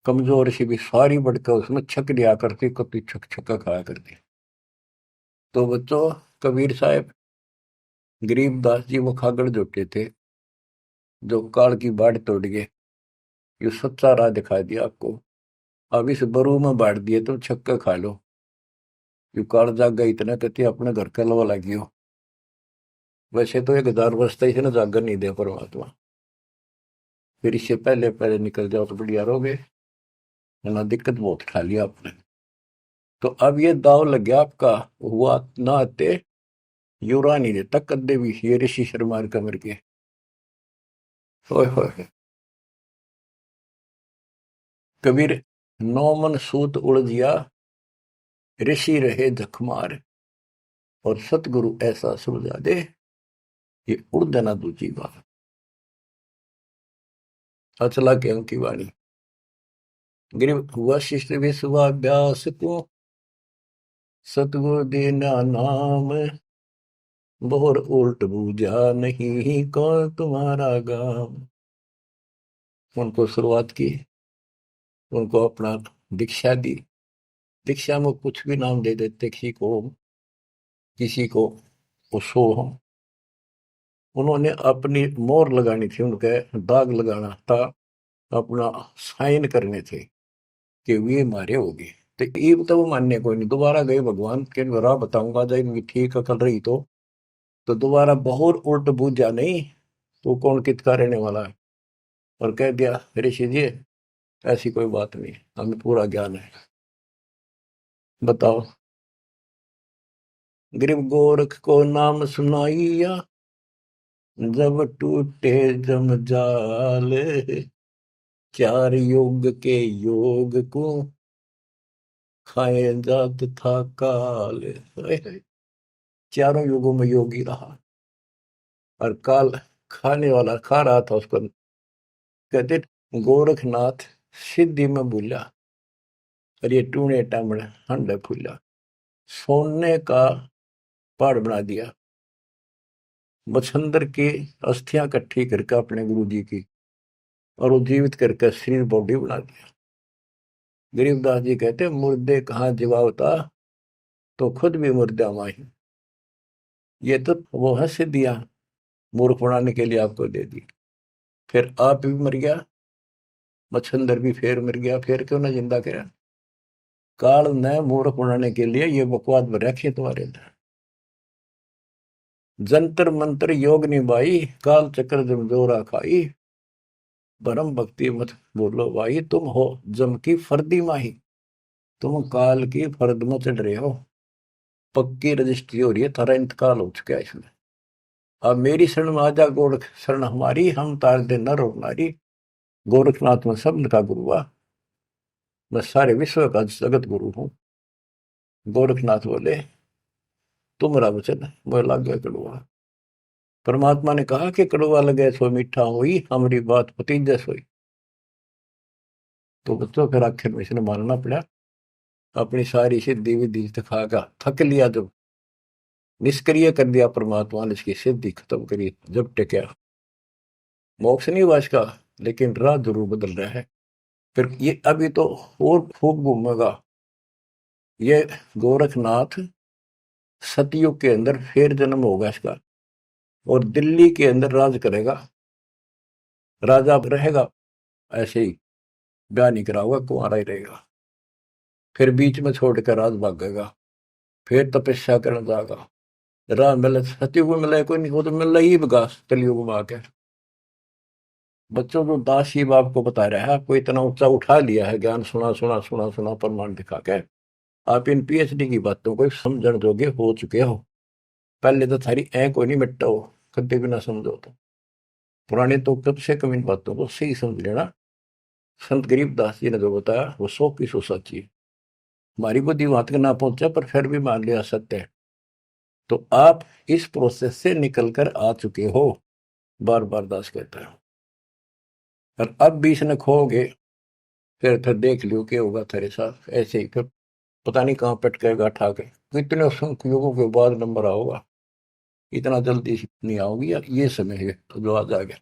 कमजोर सी भी, सारी बढ़कर उसमें छक दिया करती, कभी छक छक्का खाया करती। तो बच्चों, कबीर साहब, गरीबदास जी वो खागड़ जोटे थे जो काल की बाढ़ तोड़ गए। ये सच्चा राह दिखा दिया आपको। अब इस बरू में बांट दिए तो छक्का खा लो, यू काल जाग गई इतना कहती अपने घर का लवा लगी हो। वैसे तो 1000 वर्ष तक ना जागर नहीं दे परमात्मा, फिर इससे पहले पहले निकल जाओ तो बढ़िया रहोगे, ना दिक्कत बहुत खा लिया आपने। तो अब ये दाव लग गया आपका, हुआ ना आते युरा नहीं देता कदे भी, ये ऋषि शर्मा कमर के। होय होय। कबीर, नौ मन सूत उलझिया, ऋषि रहे जखमार, और सतगुरु ऐसा सुलझा दे, ये उड़ देना दूजी बात। अचला के अंकी वाणी, गिर वशिष्ठ विश्वाभ्यास को, सतगुरु दीना नाम, बोर उल्ट बूझा नहीं कौन तुम्हारा गाम। उनको शुरुआत की, उनको अपना दीक्षा दी। दीक्षा में कुछ भी नाम दे देते, किसी को उसो, उन्होंने अपनी मोहर लगानी थी, उनके दाग लगाना था, अपना साइन करने थे कि वे मारे होगी। तो ये तो वो मानने कोई नहीं, दोबारा गए भगवान के राह बताऊंगा जब इनकी ठीक अकल रही तो दोबारा बहुत उल्ट बूझा नहीं, तो कौन कितका रहने वाला है। और कह दिया ऋषि जी ऐसी कोई बात नहीं, हमें पूरा ज्ञान है। बताओ, गरीब गोरख को नाम सुनाइया, जब टूटे जमजाल, चार योग के योग को खाए जात था काल। चारों युगों में योगी रहा, और काल खाने वाला खा रहा था उसको। कहते गोरखनाथ सिद्धि में भूला, और ये टूणे टामड़े हंडे फूला। सोने का पहाड़ बना दिया, मच्छंदर की अस्थियां इकट्ठी करके अपने गुरु जी की, और वो जीवित करके शरीर बॉडी बना दिया। गरीबदास जी कहते मुर्दे कहाँ जीवावता, तो खुद भी मुर्दा माही। ये तो वो है सिद्धियां, मूर्ख बनाने के लिए आपको दे दी। फिर आप भी मर गया, मच्छंदर भी फिर मर गया, फिर क्यों ना जिंदा करा। काल ने मूर्ख बनाने के लिए ये बकवास रखी तुम्हारे अंदर। जंतर मंत्र योग निभाई, काल चक्र जमजोरा खाई, परम भक्ति मत बोलो भाई, तुम हो जम की फर्दी माही, तुम काल की फर्द में चढ़ रहे हो, पक्की रजिस्ट्री हो रही है, थारा इंतकाल हो चुका है इसमें। अब मेरी शरण में आजा गोरख शरण हमारी, हम तार दे नर और नारी, गोरखनाथ में सब का गुरु हुआ, मैं सारे विश्व का जगत गुरु हूं। गोरखनाथ बोले तुम्हारा वचन मोह लाग गया कड़वा। परमात्मा ने कहा कि कड़वा लगे सो मीठा हुई, हमारी बात पतीजा सोई। तो बच्चों फिर आखिर में इसने मानना पड़ा, अपनी सारी सिद्धि विधि दिखाकर थक लिया, जब निष्क्रिय कर दिया परमात्मा ने, इसकी सिद्धि खत्म करी, जब टिका। मोक्ष नहीं हुआ इसका, लेकिन राह जरूर बदल रहा है। फिर ये अभी तो और खूब घूमेगा ये गोरखनाथ, सतयुग के अंदर फिर जन्म होगा इसका, और दिल्ली के अंदर राज करेगा, राजा रहेगा, ऐसे ही ब्याह नहीं कराऊंगा, कुंवारा ही रहेगा। फिर बीच में छोड़कर राज भागेगा, फिर तपस्या करने जाएगा, राह मिले सतयुग में मिले कोई नहीं, वो तो मिल ही बगा कलयुग में आकर। बच्चों जो दास शिव आपको बता रहा है, आपको इतना ऊंचा उठा लिया है, ज्ञान सुना सुना सुना सुना प्रमाण दिखा के, आप इन पीएचडी की बातों को समझण जोगे हो चुके हो। पहले तो थारी ऐ कोई नहीं मिट्टा हो, कभी भी ना समझो तो पुराने तो कब से कम इन बातों को सही समझ लेना। संत गरीबदास जी ने जो बताया वो 100% सच्ची है। हमारी बुद्धि वहां तक ना पहुंचा, पर फिर भी मान लिया सत्य है। तो आप इस प्रोसेस से निकल कर आ चुके हो, बार बार दास कहता है। और अब भी इसने खोगे, फिर देख लियो क्या होगा तेरे साथ, ऐसे ही फिर पता नहीं कहाँ पटकेगा ठा के, कितने युगों के बाद नंबर आओगा, इतना जल्दी नहीं आओगी यार, ये समय है जो आज आ गया।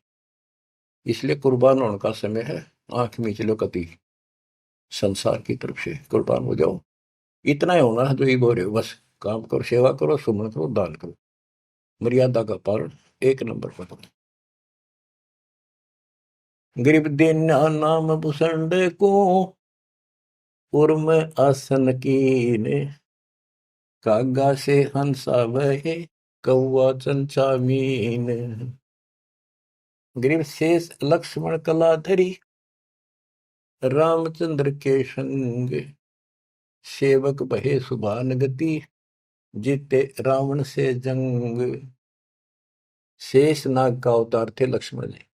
इसलिए कुर्बान होने का समय है, आंख मीच लो कति, संसार की तरफ से कुर्बान हो जाओ। इतना ही होना है जो ही बोल रहे हो, बस काम करो, सेवा करो, सुमन करो, दान करो, मर्यादा का पालन एक नंबर पर करो। गरीब दीना नाम भूषण को, उर्म आसन कीने, कागा से हंसा वहे, कौआ चंचा मीन। गरीब शेष लक्ष्मण कलाधरी, रामचंद्र के संग, सेवक बहे सुभान गति, जीते रावण से जंग। शेष नाग का अवतार थे लक्ष्मण जी।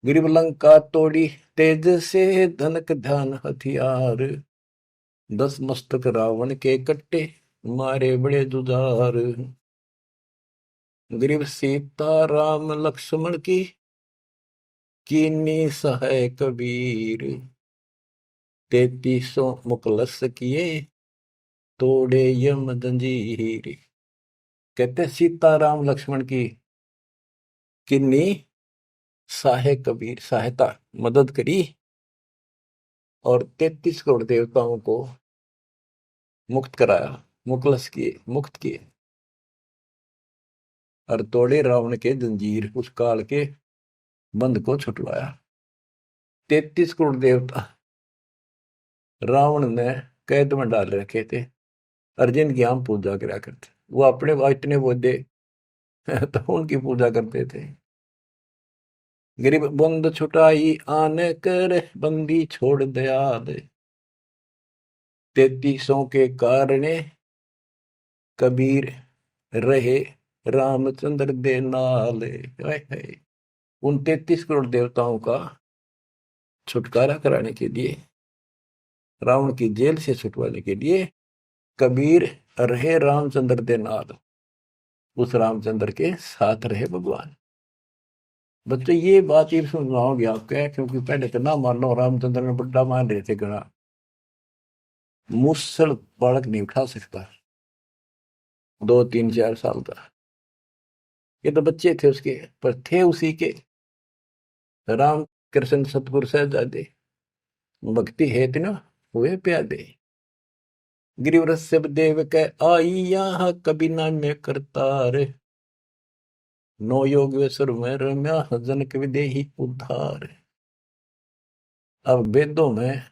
गिरिव लंका तोड़ी तेज से, धनक ध्यान हथियार, 10 मस्तक रावण के कट्टे, मारे बड़े जुझार। गिरिव सीता राम लक्ष्मण की, कीनी सहाय कबीर, 33 मुकलस किए, तोड़े यम जंजीर। कहते सीता राम लक्ष्मण की किन्नी सहाय कबीर, सहायता मदद करी, और 33 करोड़ देवताओं को मुक्त कराया, मुकलस किए, मुक्त किए, और तोड़े रावण के जंजीर, उस काल के बंद को छुटवाया। 33 करोड़ देवता रावण ने कैद में डाल रखे थे, अर्जुन की हम पूजा करा करते, वो अपने इतने बोधे तो उनकी पूजा करते थे। गरीब बंद छुटाई आने कर, बंदी छोड़ दया दे, 33 के कारण कबीर रहे, रामचंद्र दे नाले। उन 33 करोड़ देवताओं का छुटकारा कराने के लिए, रावण की जेल से छुटवाने के लिए, कबीर रहे रामचंद्र दे नाल, उस रामचंद्र के साथ रहे भगवान। बच्चों ये बात ये समझाओगे आपके, क्योंकि पहले तो ना मान लो, रामचंद्र ने बड़ा मान रहे थे गणा, मुसल बालक नहीं उठा सकता 2 3 4 साल का, ये तो बच्चे थे उसके, पर थे उसी के राम कृष्ण सतगुरु साहिबजादे, भक्ति है ना हुए प्यादे। गिरिवर सब देव के आई यहाँ, कभी ना में करतार, नो योगेश्वर में रम्या, जनक विदेही उद्धार। अब वेदों में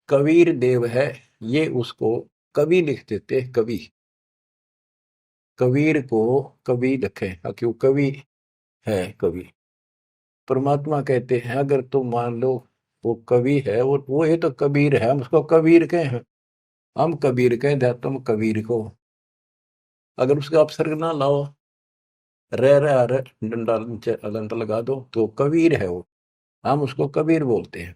कबीर देव है, ये उसको कवि लिख देते, कवि, कबीर को कवि लिखे, क्यों कवि है कवि, परमात्मा कहते हैं अगर तुम मान लो वो कवि है, वो ये तो कबीर है, हम उसको कबीर कहें हैं, हम कबीर कहें दे तुम कबीर को, अगर उसका अपसर्ग ना लाओ, रह डंडा नीचे अलंत लगा दो तो कबीर है वो, हम उसको कबीर बोलते हैं।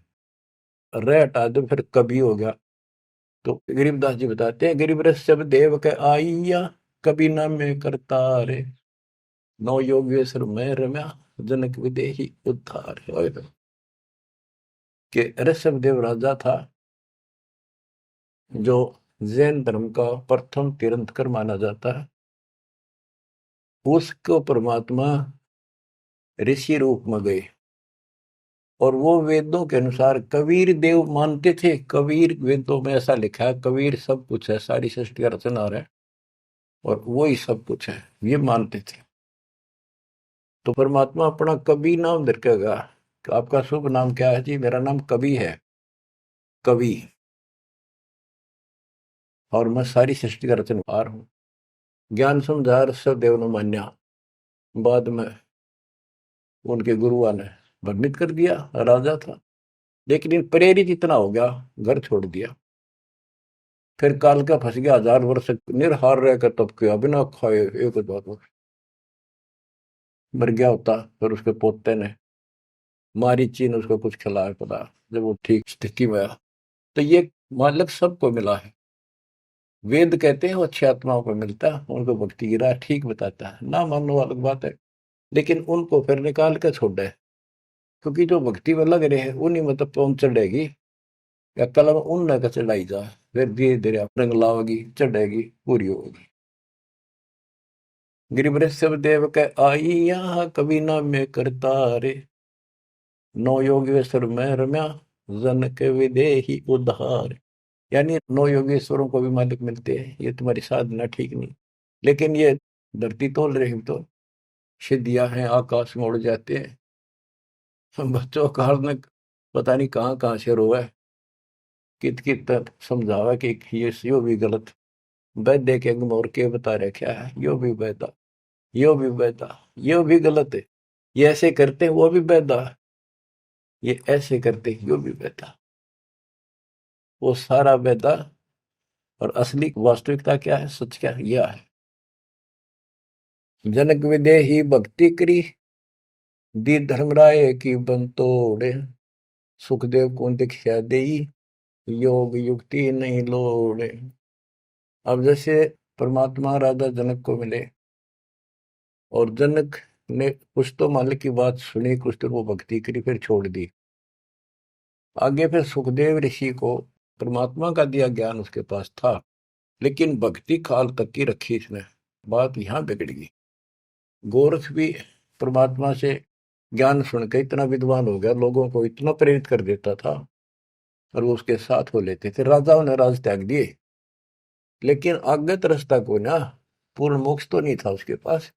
रे हटा दो फिर कवि हो गया। तो गरीबदास जी बताते हैं गरीब रस सब देव के आइया, कभी न में करता रे, नौ योगेश्वर मैं रम्या, जनक विदेही उद्धार है। कि ऋषभ देव राजा था जो जैन धर्म का प्रथम तीर्थंकर माना जाता है, उसको परमात्मा ऋषि रूप में गए और वो वेदों के अनुसार कबीर देव मानते थे। कबीर वेदों में ऐसा लिखा है, कबीर सब कुछ है, सारी सृष्टि का रचनहार है और वो ही सब कुछ है, ये मानते थे। तो परमात्मा अपना कवि नाम रखेगा। आपका शुभ नाम क्या है जी? मेरा नाम कवि है, कवि, और मैं सारी सृष्टि का रचनहार हूं। ज्ञान समझा ऋषभ देव ने मान्या, बाद में उनके गुरुआ ने भ्रमित कर दिया, राजा था लेकिन इन प्रेरित इतना हो गया, घर छोड़ दिया। फिर काल का फंस गया, 1000 वर्ष निरहार रहकर तब किया, बिना खाए एक बार मर गया होता। फिर उसके पोते ने मारीची ने उसको कुछ खिलाया पड़ा, जब वो ठीक स्थिति में आया। तो ये मालक सबको मिला है। वेद कहते हैं वो अच्छी आत्माओं को मिलता है, उनको भक्ति की राह ठीक बताता है, ना मानने वाली बात है, लेकिन उनको फिर निकाल कर छोड़ दे, क्योंकि जो भक्ति में लग रहे हैं उन्हीं में तो पहुंच चढ़ेगी, या कलम उन न चढ़ाई जा, फिर धीरे धीरे रंग लाओगी, चढ़ेगी, पूरी होगी। गिरिवृष सब देव के आई यहाँ, कभी ना में करता रे, नौ योगेश्वर में रम्या, जन के विदेही उद्धार। यानी नौ योगेश्वरों को भी मालिक मिलते हैं, ये तुम्हारी साधना ठीक नहीं, लेकिन ये धरती तोल रही तो सिद्धियां हैं, आकाश में उड़ जाते हैं। बच्चों का ने पता नहीं कहाँ कहाँ से रोए, कित कित समझावा कि ये यो भी गलत, वैद्य के मोर के बता रहे क्या है, यो भी वैदा, यो भी वैदा, यो भी गलत है, ये ऐसे करते हैं वो भी वैदा, ये ऐसे करते हैं यो भी वैदा, वो सारा वैदा। और असली वास्तविकता क्या है, सच क्या है, यह है। जनक विदेही भक्ति करी, दी धर्मराय की बंतोड़े, सुखदेव को दीक्षा देई, योग युक्ति नहीं लोड़े। अब जैसे परमात्मा राजा जनक को मिले और जनक ने कुछ तो मालिक की बात सुनी, कुछ तो वो भक्ति करी, फिर छोड़ दी। आगे फिर सुखदेव ऋषि को परमात्मा का दिया ज्ञान उसके पास था, लेकिन भक्ति काल तक की रखी इसने, बात यहां बिगड़ गई। गोरख भी परमात्मा से ज्ञान सुन के इतना विद्वान हो गया, लोगों को इतना प्रेरित कर देता था और वो उसके साथ हो लेते थे। राजाओं ने राज त्याग दिए, लेकिन आगत रास्ता को ना, पूर्ण मोक्ष तो नहीं था उसके पास।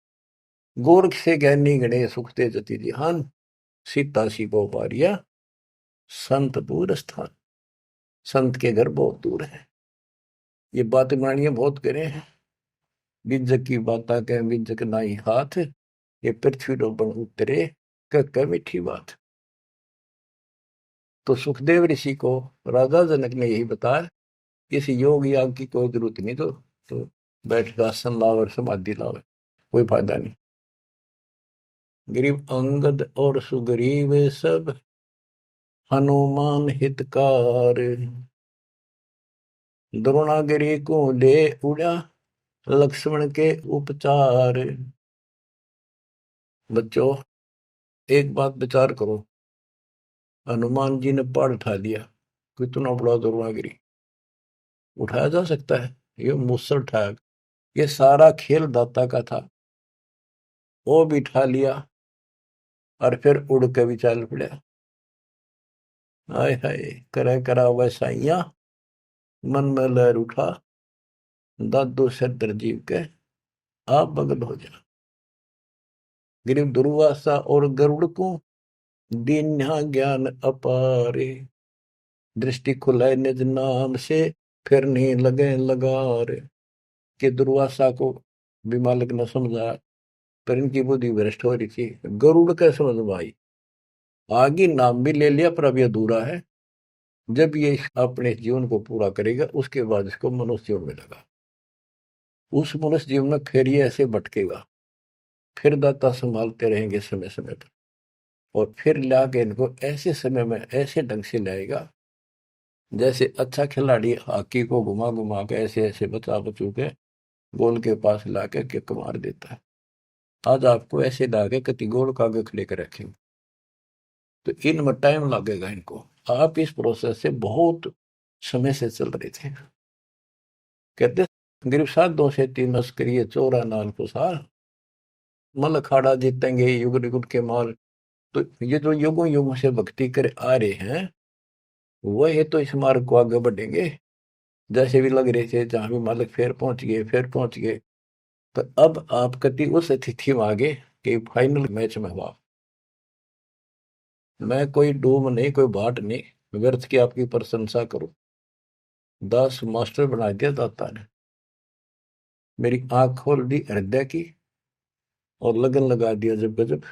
गोरख से ज्ञानी गणे सुखते जति ध्यान, सीता सी बहु पारिया, संत दूर स्थान। संत के घर बहुत दूर है। ये बात वाणियां बहुत करे हैं, बिजक की बाता कह बिजक नाई हाथ, ये पृथ्वी रो बन उतरे कह मीठी बात। तो सुखदेव ऋषि को राजा जनक ने यही बताया, इस योग याग की कोई जरूरत नहीं, तो बैठ के आसन लाओ और समाधि लाओ, कोई फायदा नहीं। गरीब अंगद और सुग्रीव सब, हनुमान हितकार, द्रोणागिरी को ले उड़ा, लक्ष्मण के उपचार। बच्चों एक बात विचार करो, हनुमान जी ने पहाड़ उठा दिया, कितना बड़ा द्रोणागिरी उठाया जा सकता है? ये मुझसे उठाया, ये सारा खेल दाता का था, वो भी उठा लिया और फिर उड़ के भी चल पड़ा। हाय हाय, करे करा वैसाइया, मन में लहर उठा, दादो सिर दर्जीव के आप बगल हो जा। गिरिव दुर्वासा और गरुड़ को दीन्हा ज्ञान अपारे, दृष्टि खुलाए निज नाम से, फिर नहीं लगे लगार। के दुर्वासा को भी मालिक न समझा, पर इनकी बुद्धि भ्रष्ट हो रही थी। गरुड़ के समझ में आई, आगे नाम भी ले लिया पर अभी अधूरा है। जब ये अपने जीवन को पूरा करेगा उसके बाद इसको मनुष्य जीवन मिलेगा। उस मनुष्य जीवन में फिर ये ऐसे भटकेगा, फिर दाता संभालते रहेंगे समय समय पर, और फिर लाके इनको ऐसे समय में ऐसे ढंग से लाएगा जैसे अच्छा खिलाड़ी हॉकी को घुमा घुमा के ऐसे ऐसे बचा बचू के गोल के पास लाके किक मार देता है। आज आपको ऐसे लाके कति गोल का आगे खड़े कर रखेंगे, तो इनमें टाइम लगेगा इनको। आप इस प्रोसेस से बहुत समय से चल रहे थे। कहते गरीब साधों से तीन मस्करिए चोरा नाल कुसार, मल अखाड़ा जीतेंगे युग युग के माल। तो ये जो युगों युगों से भक्ति कर आ रहे हैं वह तो इस मार्ग को आगे बढ़ेंगे। जैसे भी लग रहे थे जहां भी मालिक फिर पहुंच गए फिर पहुंच गए, तो अब आप कति उस तिथि में आगे कि फाइनल मैच में हुआ। मैं कोई डूम नहीं कोई बाट नहीं व्यर्थ की आपकी प्रशंसा करूं। दास मास्टर बना दिया दाता ने, मेरी आंख खोल दी हृदय की और लगन लगा दिया जब गजब।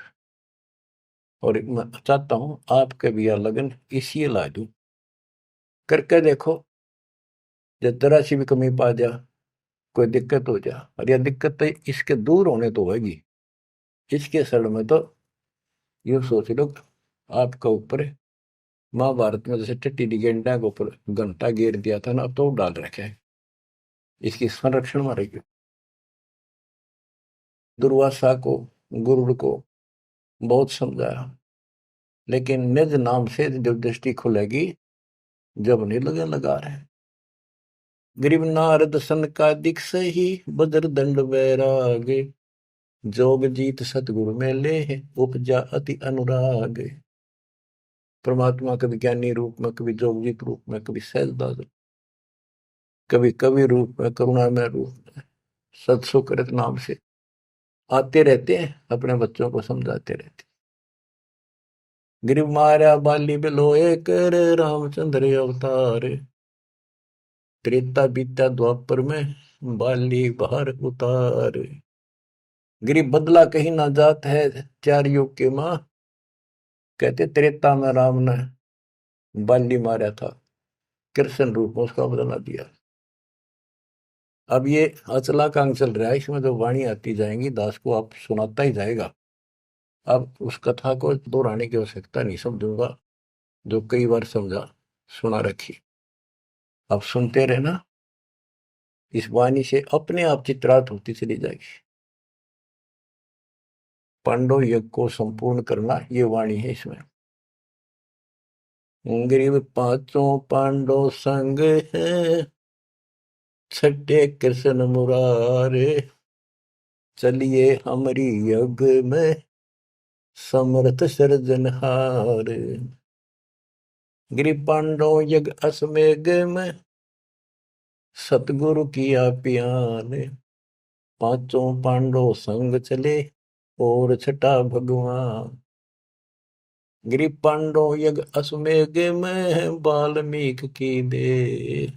और मैं चाहता हूं आपके भी यह लगन इसी ला दूं। करके देखो, जब जरा सी भी कमी पा जा, कोई दिक्कत हो जा, और यह दिक्कत तो इसके दूर होने तो होगी, इसके सड़ में तो यूं सोच लो आपका ऊपर महाभारत में जैसे टट्टी गेंडा के ऊपर घंटा घेर दिया था ना, अब तो डाल रखे है, इसकी संरक्षण में रहेगी। दुर्वासा को गुरुड़ को बहुत समझाया, लेकिन निज नाम से जब दृष्टि खुलेगी जब नहीं लगे लगा रहे। गरीब नारद सन का दिख सही बदर दंड वैराग, जोग जीत सतगुरु में ले उपजा अति अनुराग। परमात्मा कभी ज्ञानी रूप में, कभी जोगजीत रूप में, कभी सहजदास, कभी कवि रूप में, करुणामय रूप में, सत्सुकृत नाम से आते रहते हैं, अपने बच्चों को समझाते रहते। गिरिव मारा बाली बिलोए कर रामचंद्र अवतार, त्रेता बीता द्वापर में बाली बाहर उतार। गिरिव बदला कहीं ना जात है चार युग के माँ, कहते त्रेता में राम ने बाली मारा था, कृष्ण रूप में उसका बदला दिया। अब ये अचला कांग चल रहा है, इसमें जो वाणी आती जाएंगी दास को आप सुनाता ही जाएगा। अब उस कथा को दोहराने की आवश्यकता नहीं समझूंगा, जो कई बार समझा सुना रखी। अब सुनते रहना, इस वाणी से अपने आप चित्रात होती चली जाएगी। पांडव यज्ञ को संपूर्ण करना ये वाणी है इसमें। गरीब पांचों पांडव संग है, छठे कृष्ण मुरारे, चलिए हमारी यज्ञ में समर्थ सृजनहार। गिरि पांडव यज्ञ अश्वमेघ में सतगुरु किया पियान, पांचों पांडव संग चले और छठा भगवान। गिरि पांडव यज्ञ अश्वमेघ में वाल्मीक की दे,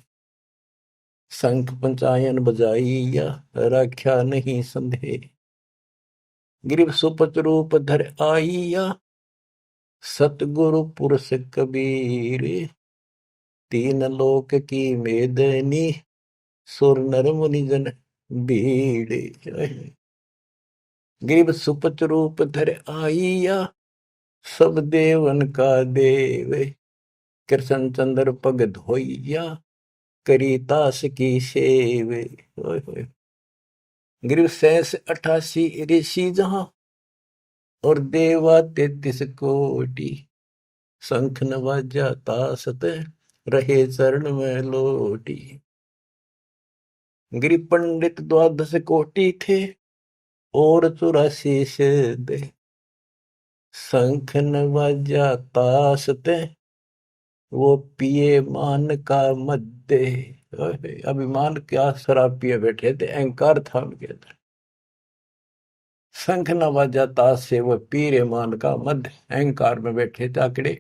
शंख पंचायन बजाइया रख्या नहीं संदेह। गिरिव सुपच रूप धर आइया, सतगुरु पुरुष कबीर, तीन लोक की मेदनी सुर नर मुनि जन भीड़। गिरिव सुपच रूप धर आइया, सब देवन का देव, कृष्ण चंद्र पग धोइया करी तास की सेव। गिरिव 88 ऋषि जहां और देवा 33 कोटि, शंख नवाजा तासत रहे चरण में लोटी। गिरि पंडित 12 कोटि थे और 84 सिद्ध, शंख नवाजा तासत वो पिए मान का मध्य। अभिमान क्या शराब पिए बैठे थे, अहंकार था उनके अंदर। शंख नवाजा ताश से वो पीरे मान का मध्य, अहंकार में बैठे थे आकड़े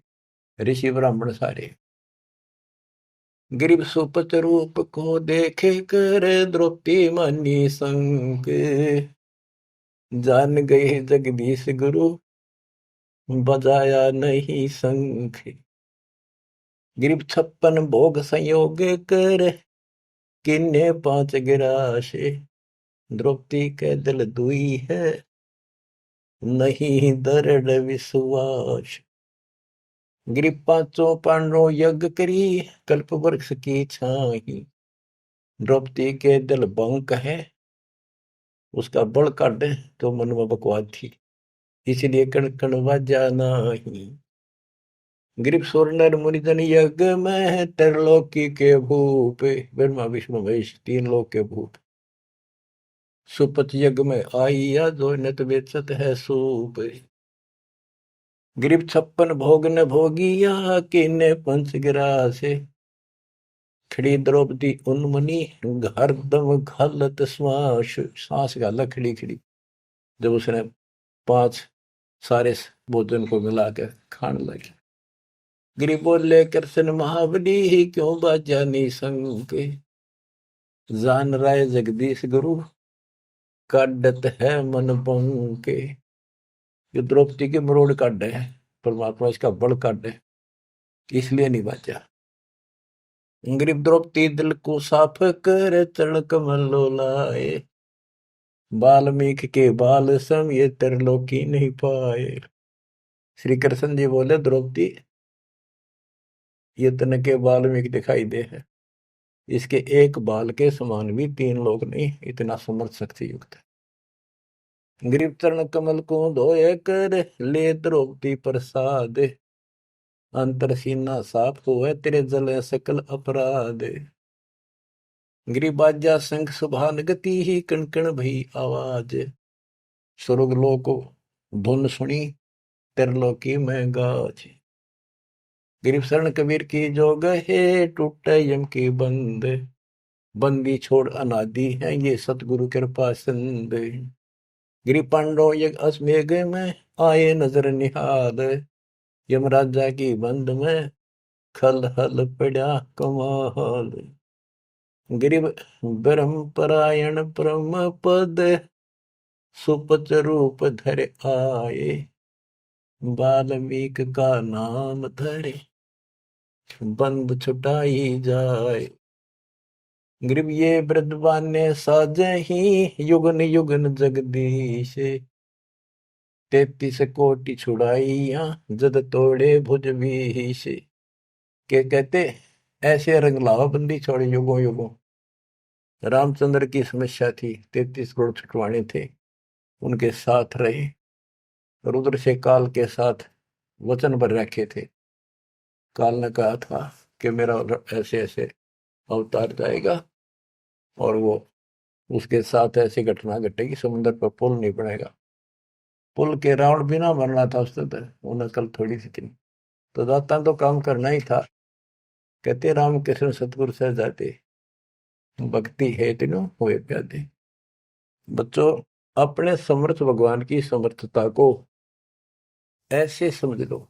ऋषि ब्राह्मण सारे। गिरिव सुपच रूप को देखे कर द्रौपदी मानी संग, जान गए जगदीश गुरु बजाया नहीं शंख। गिरब 56 भोग संयोग कर, किन्ने 5 गिराशे। द्रौपदी के दिल दुई है, नहीं दृढ़ विश्वास। गिरब 5 पांडवों यज्ञ करी, कल्प वृक्ष की छाही। द्रौपदी के दिल बंक है, उसका बल काटे तो मन में बकवाद थी, इसलिए कण कण वाजा नाही। गिरब सुरनर मुनिजन यज्ञ में, त्रिलोकी के भूप। ब्रह्मा विष्णु महेश 3 लोक के भूप। सुपथ यज्ञ में आइया, जो नत बेचत है सूप। गिरब 56 भोग न भोगिया, किन्ने 5 गिरासे। खड़ी द्रौपदी उन्मनी, हरदम घालत श्वास। सांस गाला खड़ी खड़ी, जब उसने 5 सारे भोजन को मिला के खाने लगे। गिरि बोले कृष्ण महाबली, क्यों बाजा निसंग। जान राय जगदीश गुरु, काटत है मन बंके। ये द्रौपदी के मरोड़ काटे है, परमात्मा इसका बल काटे, इसलिए नहीं बाजा। गरीब द्रौपदी दिल को साफ कर, तड़क मल्लो लाए। वाल्मीकि के बाल सम ये त्रिलोकी नहीं पाए। श्री कृष्ण जी बोले द्रौपदी, ये तन के वाल्मीकि दिखाई दे है, इसके एक बाल के समान भी 3 लोग नहीं, इतना समर्थ शक्ति युक्त है। गरीब चरण कमल को धोए कर, ले द्रौपदी प्रसाद। अंतर सीना साफ हुए, तेरे जल सकल अपराध। गिरिबाजा शंख सुभान गति ही, कण कण भई आवाज। स्वर्ग लोक धुन सुनी, त्रिलोकी में गाज। गिरिब शरण कबीर की जो गहे, टूटे यम की बंद। बंदी छोड़ अनादि है, ये सतगुरु कृपा सिंध। गिरि पांडव यज्ञ अश्वमेघ में, आए नजर निहाल। यमराजा की बंद में, खल हल पड़ा कमाल। गिरिब ब्रह्म परायण परम पद, सुपच रूप धर आए। वाल्मीकि का नाम धरे, बंद छुटाई जाए। गिरिब ये वृद्धवान्य साजही, युगन युगन जगदीश। 33 कोटि छुड़ाइया, जद तोड़े भुज विष। के कहते ऐसे रंग लावा बंदी छोड़े युगों युगों। रामचंद्र की समस्या थी, 33 करोड़ छुटवाने थे, उनके साथ रहे। रुद्र से काल के साथ वचन भर रखे थे। काल ने कहा था कि मेरा ऐसे ऐसे अवतार जाएगा, और वो उसके साथ ऐसी घटना घटेगी, समुद्र पर पुल नहीं बनेगा। पुल के रावण भी ना मरना था उससे, उन्हें कल थोड़ी सी थी, तो दाता तो काम करना ही था। कहते राम कृष्ण सतगुरु से जाते, भक्ति है तीनों हुए प्यादे। बच्चों, अपने समर्थ भगवान की समर्थता को ऐसे समझ लो।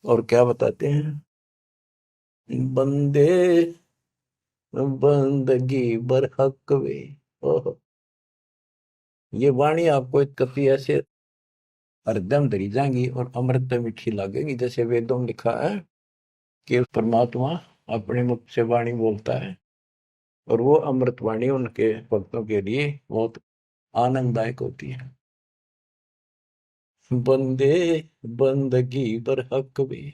और क्या बताते हैं, बंदे बंदगी बरहक वे। ओह, ये वाणी आपको एक कति ऐसे हृदय में धरी जाएंगी और अमृत मीठी लगेगी। जैसे वेदों में लिखा है कि परमात्मा अपने मुख से वाणी बोलता है, और वो अमृत वाणी उनके भक्तों के लिए बहुत आनंददायक होती है। बंदे बंदगी बरहक वे,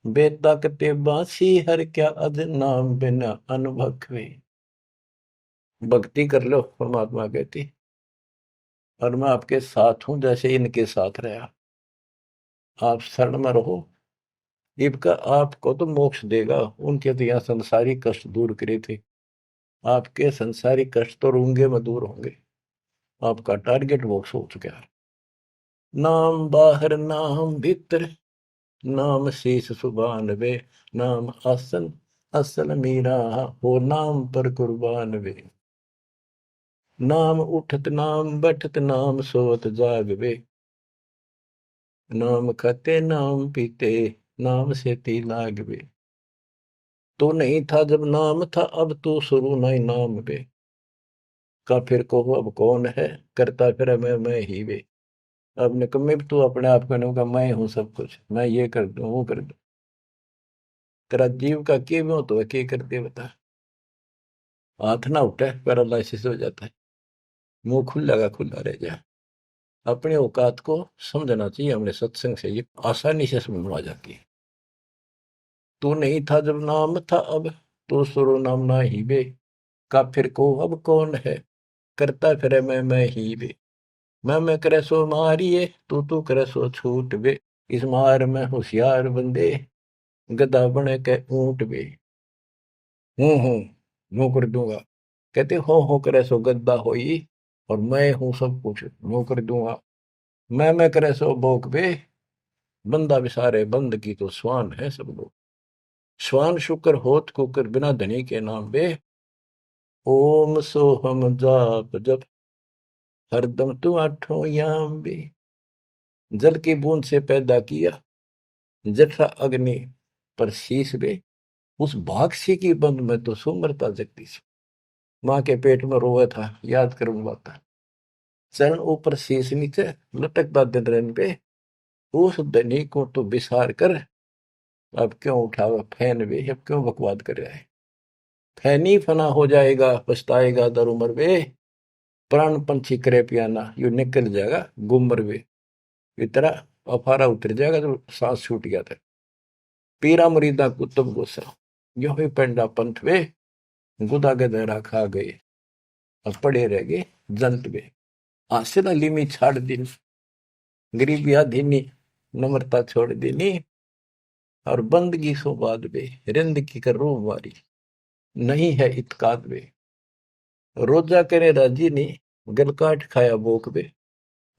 बेताकते बांसी हर क्या अद नाम बिना अनभक वे। भक्ति कर लो, परमात्मा कहती, और मैं आपके साथ हूं जैसे इनके साथ रहा। आप शरण में रहो, इनका आपको तो मोक्ष देगा। उनके तो यहाँ संसारी कष्ट दूर करे थे, आपके संसारी कष्ट तो रूंगे में दूर होंगे। आपका टारगेट मोक्ष हो चुका है। नाम बाहर नाम भीतर, नाम शीश सुबान वे। नाम आसन असल मीरा, हो नाम पर कुर्बान वे। नाम उठत नाम बैठत, नाम सोत जाग वे। नाम खाते नाम पीते, नाम से ती लाग वे। तो नहीं था जब नाम था, अब तो शुरू नहीं नाम वे। का फिर को अब कौन है, करता फिर मैं ही वे। आपने कमी तू अपने आप को नहीं कहा मैं हूं सब कुछ, मैं ये कर दूं वो कर दूं। तेरा जीव का के में हो तो वह के करते बता। हाथ ना उठे पैरालिसिस हो जाता है, मुंह खुला का खुला रह जाए। अपने औकात को समझना चाहिए, हमने सत्संग से ये आसानी से समझ में आ जाती है। तू नहीं था जब नाम था, अब तो सुरो नाम ना ही बे। का फिर को अब कौन है, करता फिरे मैं ही बे। मैं करे सो मारिए, तू करे सो छूट बे। इस मार में होशियार बंदे, गधा बने के ऊंट बे। हूँ यूं कर दूंगा। कहते हो करे सो गद्दा होई, और मैं हूं सब कुछ यूं कर दूंगा। मैं करे सो भोग बे, बंदा बिसारे बंद की तो स्वान है सब लोग। श्वान शुक्र होत कुकर बिना धनी के नाम बे। ओम सोहम जाप जप, हरदम तू आठों याम बे। जल की बूंद से पैदा किया, जठरा अग्नि पर शीश बे। उस भागसी की बंद में तो सुमरता जगती सी। माँ के पेट में रोया था, याद करूं बात। चरण ऊपर शीश नीचे, लटकता दिन रन पे। उस धनी को तो बिसार कर, अब क्यों उठावा फैन बे, अब क्यों बकवाद कर रहा है। फैनी फना हो जाएगा, पछताएगा दर उम्र बे। प्राण पंछी करे पियाना, यू निकल जाएगा गुमर बे। इतना अफारा उतर जाएगा तो सांस छूट गया था। पीरा मुरीदा कुतुब गुस्सा, यो ही पेंडा पंथ वे। गुदा गदरा खा गए, अब पड़े रह गए जंत वे। हासिल अलीमी छाड़ दी, गरीबिया दीनी, नम्रता छोड़ देनी। और बंदगी सो बाद बे, रिंद की कर रो मारी, नहीं है इतकाद बे। रोजा करे राजी ने, गल काट खाया बोक बे।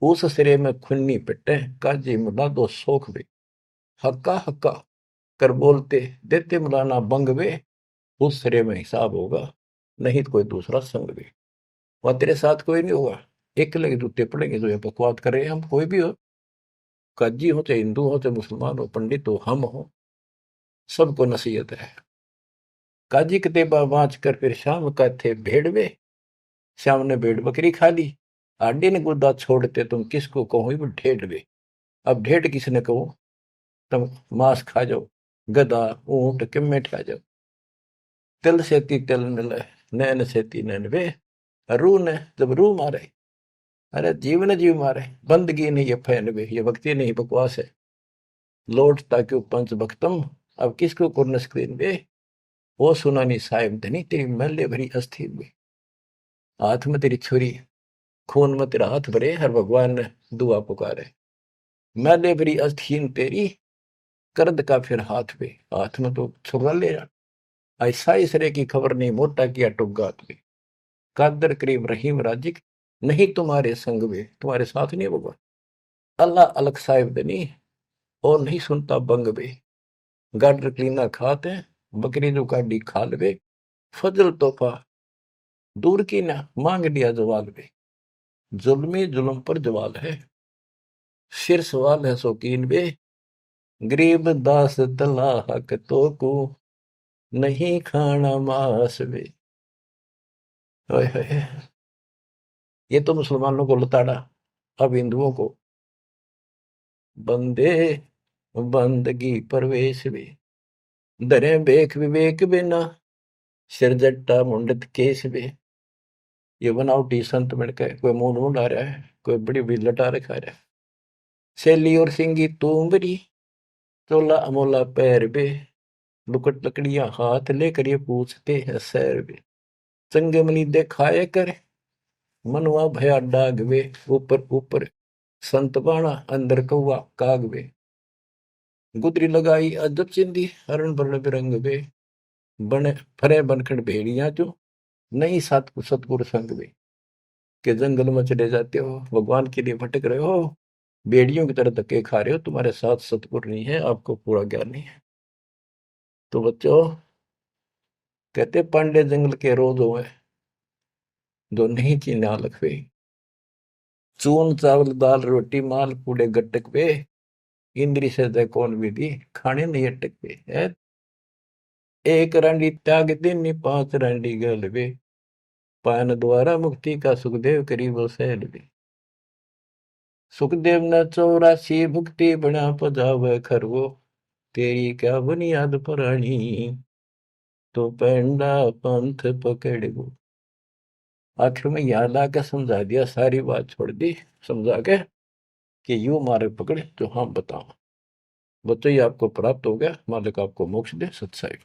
उस सिरे में खुन्नी पिटे, काजी मुला दो सोख बे। हक्का हक्का कर बोलते, देते मुलाना बंग बे। उस सिरे में हिसाब होगा, नहीं तो कोई दूसरा संग बे। वह तेरे साथ कोई नहीं होगा, एक लगे जूते पड़ेंगे जो ये बकवाद कर रहे हैं। हम कोई भी हो, काजी हो चाहे हिंदू हो चाहे मुसलमान हो, पंडित हो हम हो, सबको नसीहत है। काजी कतेबा बाँच कर फिर शाम का थे भेड़वे। श्याम ने भेड़ बकरी खा ली, आडी ने गुदा छोड़ते तुम किसको कहो वो ढेढ़वे। अब ढेढ़ किसने कहो, तुम मांस खा जाओ, गधा ऊंट किम्मे खा जाओ। तिल सेती तिल मिले, नैन सेती नैन वे। रूह ने जब रूह मारे, अरे जीव ने जीव मारे। बंदगी नहीं ये फैन वे, ये भक्ति नहीं बकवास है। लौटता क्यों पंच भक्तम, अब किसको कुर्न स्क्रीन वे। वो सुनानी साहिब धनी तेरी महले भरी अस्थि में। हाथ में तेरी छुरी, खून में तेरा हाथ भरे, हर भगवान ने दुआ पुकारे। मैले भरी अस्थीन तेरी, करद का फिर हाथ पे। हाथ में तो छुरा ले जा, ऐसा इसरे की खबर नहीं, मोटा किया टुग्गा तुम्हें। कादर करीब रहीम राजिक, नहीं तुम्हारे संग में, तुम्हारे साथ नहीं होगा। अल्लाह अलग साहिब दनी, और नहीं सुनता बंग बे। गाडर क्लीना खाते, बकरी जो काडी खाल बे। फजल तोहफा दूर की ना, मांग लिया जवाल बे। जुल्मी जुल्म पर जवाल है, सिर सवाल है शौकीन बे। गरीब दास तला हक तो को, नहीं खाना मांस बे। ओए होए, ये तो मुसलमानों को लताड़ा, अब हिंदुओं को बंदे बंदगी परवेश बे। दरे बेख विवेक बिना, सिर जट्टा मुंडत केस बे। ये बनावटी संत मिलकर कोई मुंड मुंड आ रहा है, कोई बड़ी बड़ी लटा रखा रहा है। सैली और सिंगी तूमरी, चोला अमोला पैर बे। लुकट लकड़ियां हाथ लेकर ये पूछते हैं सैर बे। चंगमनी देखाए कर, मनवा भया डाग वे। ऊपर ऊपर संत बाणा, अंदर कौआ काग वे। गुदरी लगाई अजब चिंदी, हरण बरण बिरंग वे। बने फरे बनखड़ भेड़िया जो, नहीं सतगुरु संग वे। के जंगल में चले जाते हो, भगवान के लिए भटक रहे हो, भेड़ियों की तरह धक्के खा रहे हो, तुम्हारे साथ सतगुरु नहीं है, आपको पूरा ज्ञान नहीं है। तो बच्चों, कहते पांडे जंगल के रोज हुए, जो नहीं चीन्हा लखवे। चून चावल दाल रोटी माल पूड़े गट्टक पे। इंद्री से दे कौन विधि, खाने नहीं अटक पे है। एक रंडी त्याग दिन, पांच रंडी गल बे। पान द्वारा मुक्ति का सुखदेव करीब सहल बे। सुखदेव न 84 भुक्ति बना पजावे खरवो, तेरी क्या बुनियाद पुरानी, तो पेंडा पंथ पकड़ वो। आखिर में याद आके समझा दिया, सारी बात छोड़ दी समझा के कि यूं मारे पकड़े तो हम बताओ। बच्चों ये आपको प्राप्त हो गया, मालिक आपको मोक्ष दे। सत्साई।